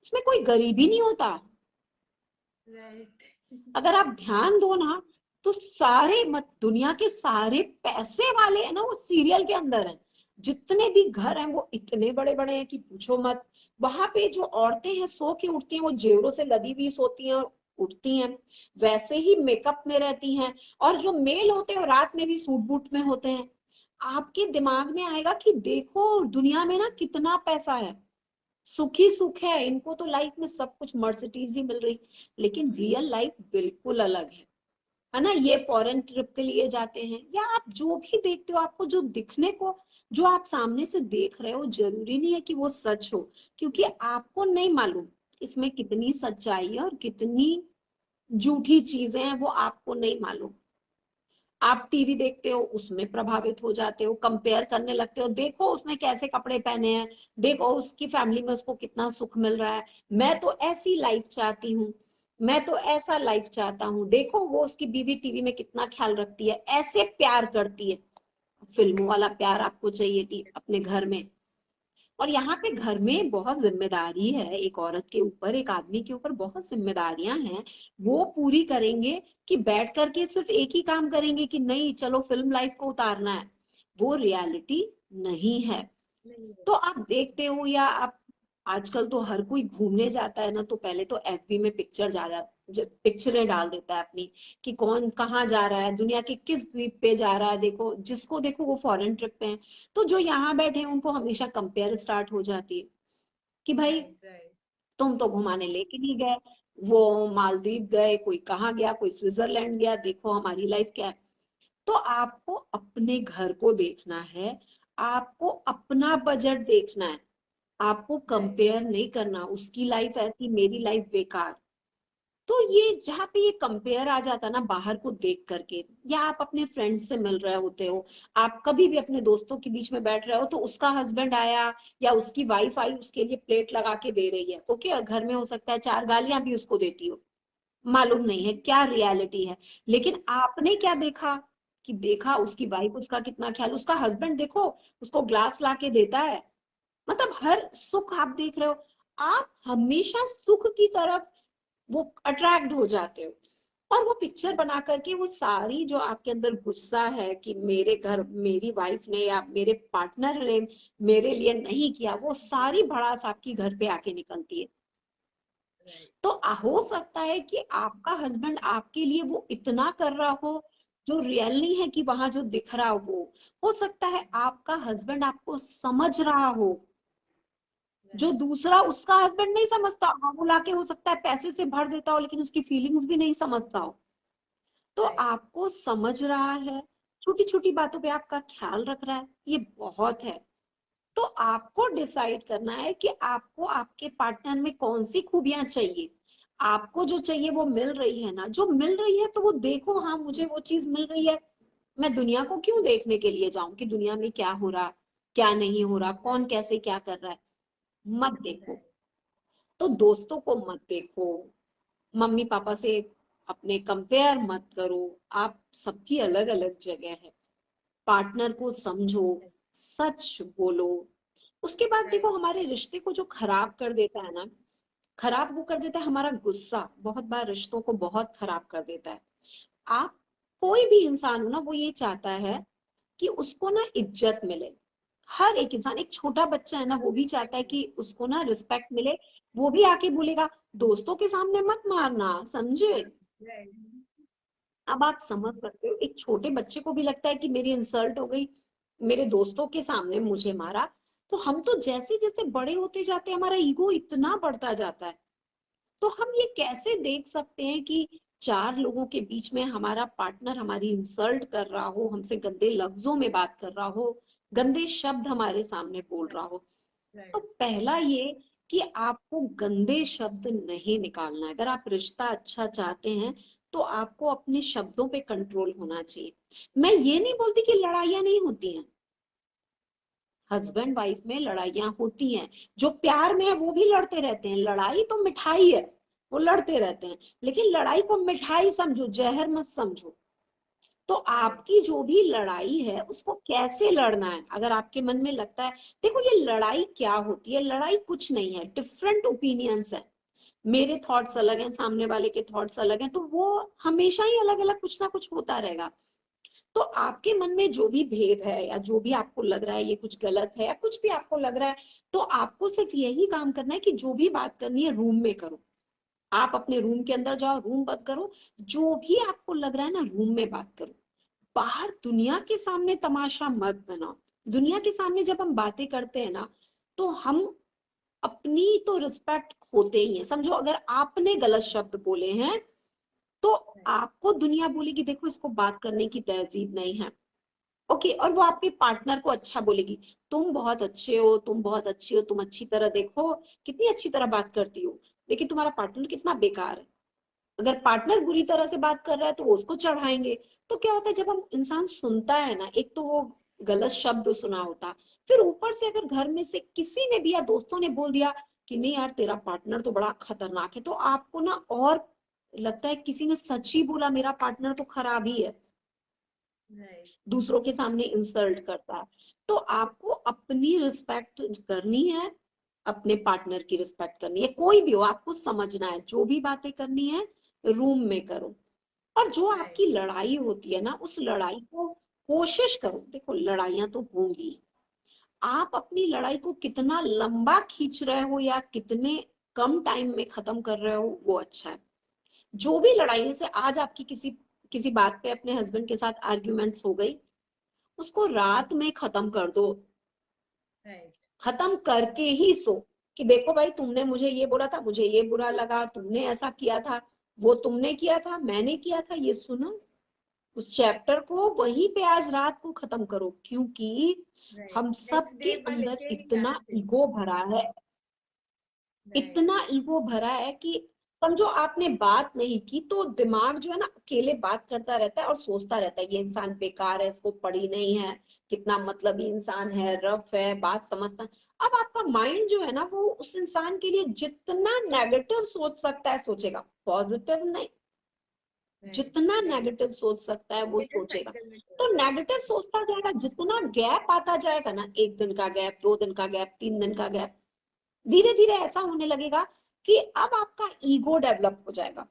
उसमें कोई गरीबी नहीं होता। राइट। अगर आप ध्यान दो ना, तो सारे मत दुनिया के सारे पैसे वाले हैं ना वो सीरियल के अंदर हैं। जितने भी घर हैं वो इतने बड़े बड़े हैं कि पूछो मत। वहां पे जो औरतें हैं सो के उठती हैं, वो जेवरों से लदी हुई सोती हैं और उठती हैं, वैसे ही मेकअप में रहती हैं। और जो मेल होते हैं वो रात में भी सूट बूट में होते हैं। आपके दिमाग में आएगा कि देखो दुनिया में ना कितना पैसा है, सुख ही सुख है, इनको तो लाइफ में सब कुछ मर्सिडीज ही मिल रही, लेकिन रियल लाइफ बिल्कुल अलग है ना। ये फॉरेन ट्रिप के लिए जाते हैं, या आप जो भी देखते हो, आपको जो दिखने को, जो आप सामने से देख रहे हो, जरूरी नहीं है कि वो सच हो, क्योंकि आपको नहीं मालूम इसमें कितनी सच्चाई है और कितनी झूठी चीजें हैं, वो आपको नहीं मालूम। आप टीवी देखते हो, उसमें प्रभावित हो जाते हो, कंपेयर करने लगते हो, देखो उसने कैसे कपड़े पहने हैं, देखो उसकी फैमिली में उसको कितना सुख मिल रहा है, मैं तो ऐसी लाइफ चाहती हूँ, मैं तो ऐसा लाइफ चाहता हूँ, देखो वो उसकी बीवी टीवी में कितना ख्याल रखती है, ऐसे प्यार करती है। फिल्मों वाला प्यार आपको चाहिए थी अपने घर में। और यहाँ पे घर में बहुत जिम्मेदारी है, एक औरत के ऊपर, एक आदमी के ऊपर बहुत जिम्मेदारियां हैं, वो पूरी करेंगे कि बैठ करके सिर्फ एक ही काम करेंगे कि नहीं चलो फिल्म लाइफ को उतारना है, वो रियलिटी नहीं है। नहीं है। तो आप देखते हो, या आप आजकल तो हर कोई घूमने जाता है ना, तो पहले तो एफबी में पिक्चर पिक्चरें डाल देता है अपनी, कि कौन कहाँ जा रहा है, दुनिया के किस द्वीप पे जा रहा है, देखो जिसको देखो वो फॉरेन ट्रिप पे है। तो जो यहाँ बैठे हैं उनको हमेशा कंपेयर स्टार्ट हो जाती है कि भाई राइट। राइट। तुम तो घुमाने लेके नहीं गए, वो मालदीव गए, कोई कहाँ गया, कोई स्विट्जरलैंड गया, देखो हमारी लाइफ क्या है। तो आपको अपने घर को देखना है, आपको अपना बजट देखना है, आपको राइट। कंपेयर नहीं करना, उसकी लाइफ ऐसी मेरी लाइफ बेकार। तो ये जहाँ पे ये कंपेयर आ जाता है ना बाहर को देख करके, या आप अपने फ्रेंड से मिल रहे होते हो, आप कभी भी अपने दोस्तों के बीच में बैठ रहे हो, तो उसका हस्बैंड आया या उसकी वाइफ आई, उसके लिए प्लेट लगा के दे रही है, ओके, और घर में हो सकता है चार गालियां भी उसको देती हो, मालूम नहीं है क्या रियलिटी है। लेकिन आपने क्या देखा, कि देखा उसकी वाइफ उसका कितना ख्याल, उसका हस्बैंड देखो उसको ग्लास ला के देता है, मतलब हर सुख आप देख रहे हो। आप हमेशा सुख की तरफ वो अट्रैक्ट हो जाते हो। और वो पिक्चर बना करके वो सारी जो आपके अंदर गुस्सा है कि मेरे घर मेरी वाइफ ने या मेरे पार्टनर ने मेरे लिए नहीं किया, वो सारी भड़ास आपकी घर पे आके निकलती है। तो हो सकता है कि आपका हस्बैंड आपके लिए वो इतना कर रहा हो जो रियल नहीं है, कि वहां जो दिख रहा वो हो सकता है आपका हस्बैंड आपको समझ रहा हो, जो दूसरा उसका हस्बैंड नहीं समझता। हाँ, वो लाके हो सकता है पैसे से भर देता हो लेकिन उसकी फीलिंग्स भी नहीं समझता हो। तो आपको समझ रहा है, छोटी छोटी बातों पे आपका ख्याल रख रहा है, ये बहुत है। तो आपको डिसाइड करना है कि आपको आपके पार्टनर में कौन सी खूबियां चाहिए। आपको जो चाहिए वो मिल रही है ना, जो मिल रही है तो वो देखो, हाँ मुझे वो चीज मिल रही है, मैं दुनिया को क्यों देखने के लिए जाऊं कि दुनिया में क्या हो रहा क्या नहीं हो रहा, कौन कैसे क्या कर रहा है। मत देखो, तो दोस्तों को मत देखो, मम्मी पापा से अपने कंपेयर मत करो। आप सबकी अलग अलग जगह है, पार्टनर को समझो, सच बोलो। उसके बाद देखो हमारे रिश्ते को जो खराब कर देता है ना, खराब वो कर देता है हमारा गुस्सा, बहुत बार रिश्तों को बहुत खराब कर देता है। आप कोई भी इंसान हो ना, वो ये चाहता है कि उसको ना इज्जत मिले। हर एक इंसान, एक छोटा बच्चा है ना, वो भी चाहता है कि उसको ना रिस्पेक्ट मिले। वो भी आके बोलेगा दोस्तों के सामने मत मारना, समझे। अब आप समझ सकते हो, एक छोटे बच्चे को भी लगता है कि मेरी इंसल्ट हो गई, मेरे दोस्तों के सामने मुझे मारा। तो हम तो जैसे जैसे बड़े होते जाते हैं हमारा ईगो इतना बढ़ता जाता है। तो हम ये कैसे देख सकते हैं कि चार लोगों के बीच में हमारा पार्टनर हमारी इंसल्ट कर रहा हो, हमसे गंदे लफ्जों में बात कर रहा हो, गंदे शब्द हमारे सामने बोल रहा हो। तो पहला ये कि आपको गंदे शब्द नहीं निकालना है। अगर आप रिश्ता अच्छा चाहते हैं तो आपको अपने शब्दों पे कंट्रोल होना चाहिए। मैं ये नहीं बोलती कि लड़ाइयां नहीं होती हैं, हस्बैंड वाइफ में लड़ाइयां होती हैं। जो प्यार में है वो भी लड़ते रहते हैं, लड़ाई तो मिठाई है, वो लड़ते रहते हैं। लेकिन लड़ाई को मिठाई समझो, जहर मत समझो। तो आपकी जो भी लड़ाई है उसको कैसे लड़ना है, अगर आपके मन में लगता है, देखो ये लड़ाई क्या होती है, लड़ाई कुछ नहीं है, डिफरेंट ओपिनियंस है। मेरे थॉट्स अलग हैं, सामने वाले के थॉट्स अलग हैं, तो वो हमेशा ही अलग अलग कुछ ना कुछ होता रहेगा। तो आपके मन में जो भी भेद है या जो भी आपको लग रहा है ये कुछ गलत है या कुछ भी आपको लग रहा है, तो आपको सिर्फ यही काम करना है कि जो भी बात करनी है रूम में करो। आप अपने रूम के अंदर जाओ, रूम बंद करो, जो भी आपको लग रहा है ना रूम में बात करो। बाहर दुनिया के सामने तमाशा मत बनाओ। दुनिया के सामने जब हम बातें करते हैं ना, तो हम अपनी तो रिस्पेक्ट खोते ही हैं। समझो अगर आपने गलत शब्द बोले हैं तो आपको दुनिया बोलेगी देखो इसको बात करने की तहजीब नहीं है। ओके, और वो आपके पार्टनर को अच्छा बोलेगी, तुम बहुत अच्छे हो, तुम बहुत अच्छी हो, तुम अच्छी तरह देखो कितनी अच्छी तरह बात करती हो, लेकिन तुम्हारा पार्टनर कितना बेकार है। अगर पार्टनर बुरी तरह से बात कर रहा है तो वो उसको चढ़ाएंगे। तो क्या होता है जब हम इंसान सुनता है ना, एक तो वो गलत शब्द सुना होता, फिर ऊपर से अगर घर में से किसी ने भी या दोस्तों ने बोल दिया कि नहीं यार तेरा पार्टनर तो बड़ा खतरनाक है, तो आपको ना और लगता है किसी ने सच ही बोला, मेरा पार्टनर तो खराब ही है, दूसरों के सामने इंसल्ट करता है। तो आपको अपनी रिस्पेक्ट करनी है, अपने पार्टनर की रिस्पेक्ट करनी है, कोई भी हो आपको समझना है, जो भी बातें करनी है रूम में करो। और जो आपकी लड़ाई होती है ना, उस लड़ाई को कोशिश करो, देखो लड़ाइयां तो होंगी, आप अपनी लड़ाई को कितना लंबा खींच रहे हो या कितने कम टाइम में खत्म कर रहे हो वो अच्छा है। जो भी लड़ाई, जैसे आज आपकी किसी किसी बात पे अपने हस्बैंड के साथ आर्ग्यूमेंट्स हो गई, उसको रात में खत्म कर दो, खत्म करके ही सो। कि देखो भाई तुमने मुझे ये बोला था, मुझे ये बुरा लगा, तुमने ऐसा किया था, वो तुमने किया था, मैंने किया था, ये सुनो। उस चैप्टर को वहीं पे आज रात को खत्म करो, क्योंकि हम सब के अंदर इतना ईगो भरा है, इतना ईगो भरा है कि समझो आपने बात नहीं की तो दिमाग जो है ना अकेले बात करता रहता है और सोचता रहता है ये इंसान बेकार है, इसको पढ़ी नहीं है, कितना मतलबी इंसान है, रफ है, बात समझता। अब आपका माइंड जो है ना वो उस इंसान के लिए जितना नेगेटिव सोच सकता है सोचेगा, पॉजिटिव नहीं। जितना नेगेटिव सोच सकता है वो नेगेटिव सोचेगा। साइकिल में तो चलता है। नेगेटिव सोचता जाएगा, जितना गैप आता जाएगा ना, 1 दिन का गैप, 2 दिन का गैप, 3 दिन का गैप, धीरे धीरे ऐसा होने लगेगा कि अब आपका ईगो डेवलप हो जाएगा।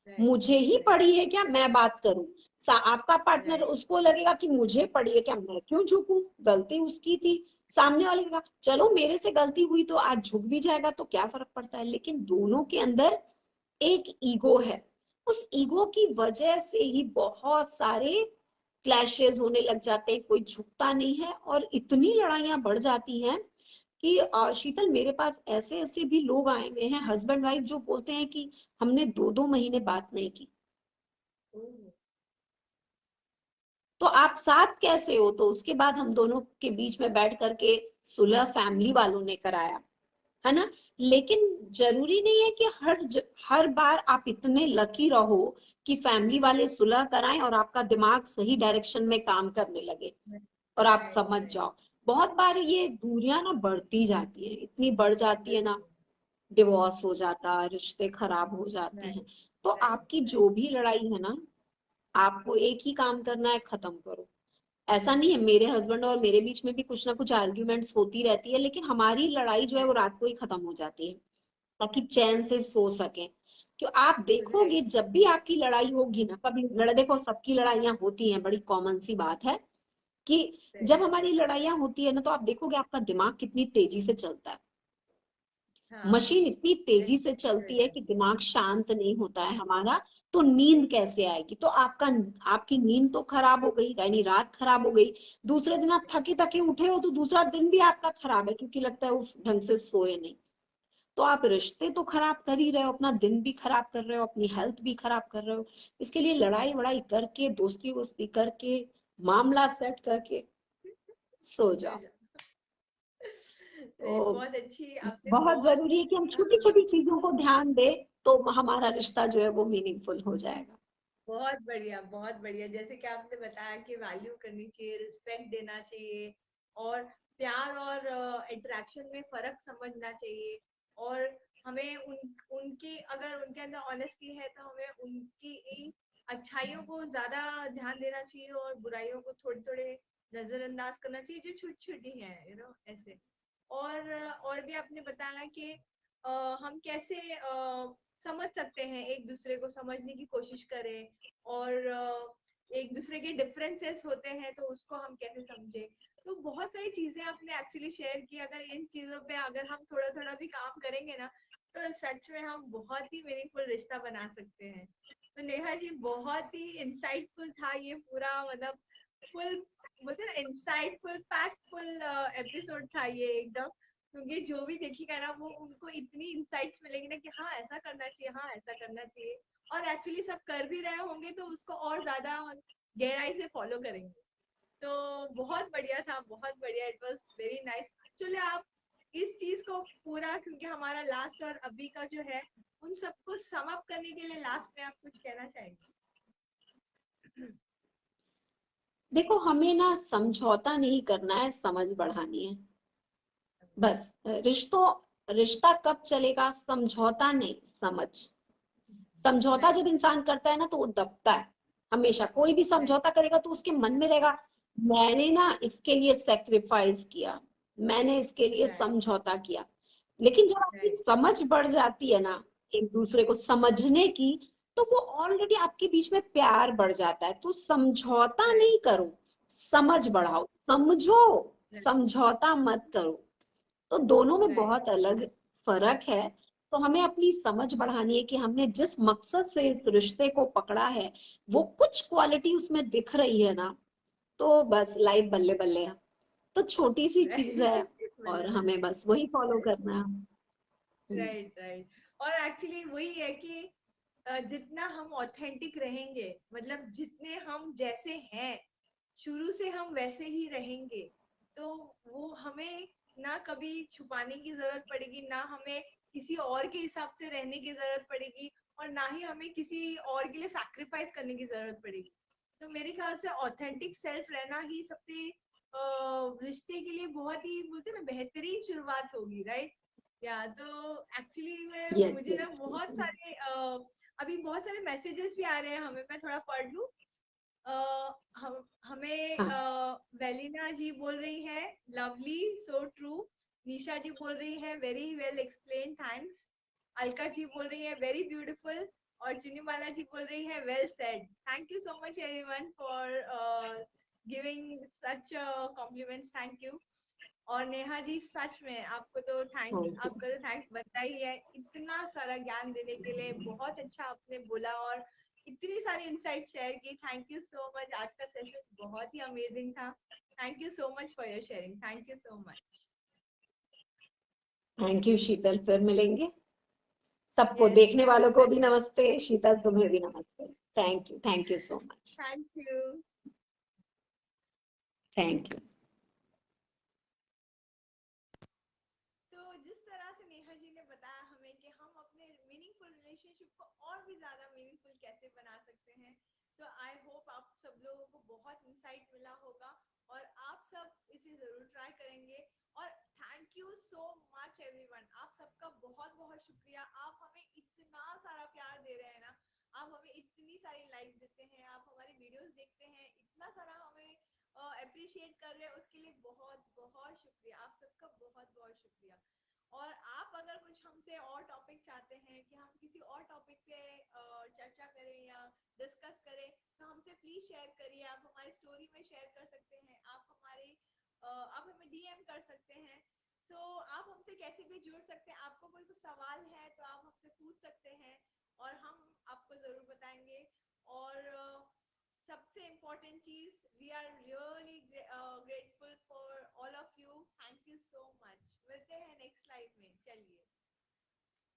राइट मुझे ही पड़ी है क्या, मैं बात करूं। आपका पार्टनर, राइट उसको लगेगा कि मुझे पड़ी है क्या, मैं क्यों झुकूं, गलती उसकी थी। सामने वाले का चलो मेरे से गलती हुई तो आज झुक भी जाएगा तो क्या फर्क पड़ता है, लेकिन दोनों के अंदर एक ईगो है। उस ईगो की वजह से ही बहुत सारे क्लैशेस होने लग जाते हैं, कोई झुकता नहीं है और इतनी लड़ाइयां बढ़ जाती हैं कि शीतल, मेरे पास ऐसे ऐसे भी लोग आए हुए हैं, हस्बैंड वाइफ, जो बोलते हैं कि हमने 2-2 महीने बात नहीं की। तो आप साथ कैसे हो, तो उसके बाद हम दोनों के बीच में बैठ करके सुलह फैमिली वालों ने कराया, है ना। लेकिन जरूरी नहीं है कि हर बार आप इतने लकी रहो कि फैमिली वाले सुलह कराएं और आपका दिमाग सही डायरेक्शन में काम करने लगे और आप राइट समझ राइट जाओ। बहुत बार ये दूरियां ना बढ़ती जाती है, इतनी बढ़ जाती है ना, डिवोर्स हो जाता है, रिश्ते खराब हो जाते राइट हैं। तो आपकी जो भी लड़ाई है ना, आपको एक ही काम करना है, खत्म करो। ऐसा नहीं है, मेरे हस्बैंड और मेरे बीच में भी कुछ ना कुछ आर्ग्यूमेंट्स होती रहती है, लेकिन हमारी लड़ाई जो है वो रात को ही खत्म हो जाती है, ताकि चैन से सो सके। क्यों, आप देखोगे राइट जब भी आपकी लड़ाई होगी ना, कभी देखो सबकी लड़ाइयां होती हैं, बड़ी कॉमन सी बात है कि सही जब बात हमारी लड़ाइयां होती है ना, तो आप देखोगे आपका दिमाग कितनी तेजी से चलता है। हाँ मशीन इतनी तेजी से एक्टिवेट हो चलती है कि जाती दिमाग शांत नहीं होता है हमारा। तो नींद कैसे आएगी, तो आपकी नींद तो खराब हो गई, यानी रात खराब हो गई। दूसरे दिन आप थके थके उठे हो तो दूसरा दिन भी आपका खराब है, क्योंकि लगता है उस ढंग से सोए नहीं। तो आप रिश्ते तो खराब कर ही रहे हो, अपना दिन भी खराब कर रहे हो, अपनी हेल्थ भी खराब कर रहे हो। इसके लिए लड़ाई वड़ाई करके, दोस्ती वोस्ती करके, मामला सेट करके सो है। जाओ। नहीं, तो बहुत अच्छी आपने बहुत बहुत जरूरी है कि हम छोटी हाँ, छोटी चीजों को ध्यान दें, तो हमारा रिश्ता जो है वो मीनिंगफुल हो जाएगा। बहुत बढ़िया बहुत बढ़िया। जैसे कि आपने बताया कि वैल्यू करनी चाहिए, रिस्पेक्ट देना चाहिए और प्यार और इंटरेक्शन में फर्क समझना चाहिए। और हमें उनकी अगर उनके अंदर ऑनेस्टी है तो हमें उनकी इन अच्छाइयों को ज्यादा ध्यान देना चाहिए और बुराइयों को थोड़े थोड़े नजरअंदाज करना चाहिए जो छोटी छोटी है, ऐसे। और भी आपने बताया कि हम कैसे समझ सकते हैं, एक दूसरे को समझने की कोशिश करें और एक दूसरे के डिफरेंसेस होते हैं तो उसको हम कैसे समझें। तो बहुत सारी चीजें आपने एक्चुअली शेयर की। अगर इन चीजों पे अगर हम थोड़ा थोड़ा भी काम करेंगे ना, तो सच में हम बहुत ही मीनिंगफुल रिश्ता बना सकते हैं। तो नेहा जी, बहुत ही इंसाइटफुल था ये पूरा, मतलब फुल, बोलते हैं इंसाइटफुल पैकफुल एपिसोड था ये एकदम। क्योंकि जो भी देखेगा ना वो उनको इतनी इंसाइट्स मिलेगी ना कि हाँ ऐसा करना चाहिए, हाँ ऐसा करना चाहिए। और एक्चुअली सब कर भी रहे होंगे तो उसको और ज्यादा गहराई से फॉलो करेंगे। तो बहुत बढ़िया था, बहुत बढ़िया, इट वाज वेरी नाइस। चलिए आप इस चीज को पूरा, क्योंकि हमारा लास्ट और अभी का जो है उन सबको सम अप करने के लिए लास्ट में आप कुछ कहना चाहेंगे? देखो, हमें ना समझौता नहीं करना है, समझ बढ़ानी है। बस रिश्ता कब चलेगा, समझौता नहीं, समझ। समझौता जब राइट इंसान करता है ना तो वो दबता है। हमेशा कोई भी राइट समझौता करेगा तो उसके मन में रहेगा, मैंने ना इसके लिए सेक्रीफाइस किया, मैंने इसके लिए राइट समझौता किया। लेकिन जब आपकी राइट समझ बढ़ जाती है ना, एक दूसरे को समझने की, तो वो ऑलरेडी आपके बीच में प्यार बढ़ जाता है। तो समझौता राइट नहीं करो, समझ बढ़ाओ, समझो, राइट समझौता मत करो। तो दोनों में राइट बहुत अलग फर्क है। तो हमें अपनी समझ बढ़ानी है कि हमने जिस मकसद से इस रिश्ते को पकड़ा है, वो कुछ क्वालिटी उसमें दिख रही है ना, तो बस लाइफ बल्ले बल्ले है। तो छोटी सी चीज है और बल्ले हमें बल्ले। बस वही फॉलो करना है। हम्म। Right right. और एक्चुअली वही है कि जितना हम ऑथेंटिक रहेंगे, मतलब जितने हम जैसे हैं शुरू से हम वैसे ही रहेंगे, तो वो हमें ना कभी छुपाने की जरूरत पड़ेगी, ना हमें किसी और के हिसाब से रहने की जरूरत पड़ेगी, और ना ही हमें किसी और के लिए सैक्रिफाइस करने की जरूरत पड़ेगी। तो मेरे ख्याल से ऑथेंटिक सेल्फ रहना ही सबसे रिश्ते के लिए बहुत ही बोलते हैं ना बेहतरीन शुरुआत होगी, राइट? या तो एक्चुअली में यस मुझे ना यस। बहुत सारे अभी बहुत सारे मैसेजेस भी आ रहे हैं हमें, मैं थोड़ा पढ़ लूं। हमें हाँ वेलिना जी बोल रही है लवली, सो ट्रू। निशा जी बोल रही है very well explain, thanks. Alka ji बोल रही है वेरी ब्यूटीफुल। और चिन्नीमाला जी बोल रही है well said. Thank you so much everyone for giving such compliments, thank you. और नेहा जी सच में आपको तो थैंक्स, थैंक यू। आपका तो थैंक्स बनता ही है इतना सारा ज्ञान देने के लिए। बहुत अच्छा आपने बोला और इतनी सारी इंसाइट शेयर की। थैंक यू सो मच, आज का सेशन बहुत ही अमेजिंग था। Thank you so much for your sharing, thank you so much. Thank you Sheetal, फिर मिलेंगे। सबको यस देखने वालों को भी डेफिनेटली। नमस्ते, शीतल तुम्हें भी नमस्ते। Thank you so much. Thank you. Thank you. तो जिस तरह से नेहा जी ने बताया हमें कि हम अपने मीनिंगफुल रिलेशनशिप को और भी ज्यादा मीनिंगफुल कैसे बना सकते हैं, तो आई होप आप सब लोगों को बहुत इंसाइट मिला होगा और आप सब इसे जरूर ट्राई करेंगे। और thank you so much everyone, आप सबका बहुत बहुत शुक्रिया। आप हमें इतना सारा प्यार दे रहे हैं ना, आप हमें इतनी सारी लाइक देते हैं, आप हमारी वीडियोस देखते हैं, इतना सारा हमें अप्रिशिएट कर रहे हैं, उसके लिए बहुत बहुत शुक्रिया। आप सबका बहुत बहुत शुक्रिया। और आप अगर कुछ हमसे और टॉपिक चाहते हैं कि हम किसी और टॉपिक पे चर्चा करें या डिस्कस करें, तो हमसे प्लीज शेयर करिए। आप हमारी स्टोरी में शेयर कर सकते हैं, आप हमें डीएम कर सकते हैं। सो आप हमसे कैसे भी जुड़ सकते हैं। आपको कोई कुछ सवाल है तो आप हमसे पूछ सकते हैं और हम आपको जरूर बताएंगे। और सबसे इम्पोर्टेंट चीज, we are really grateful for all of you. Thank you so much. मिलते हैं नेक्स्ट लाइव में।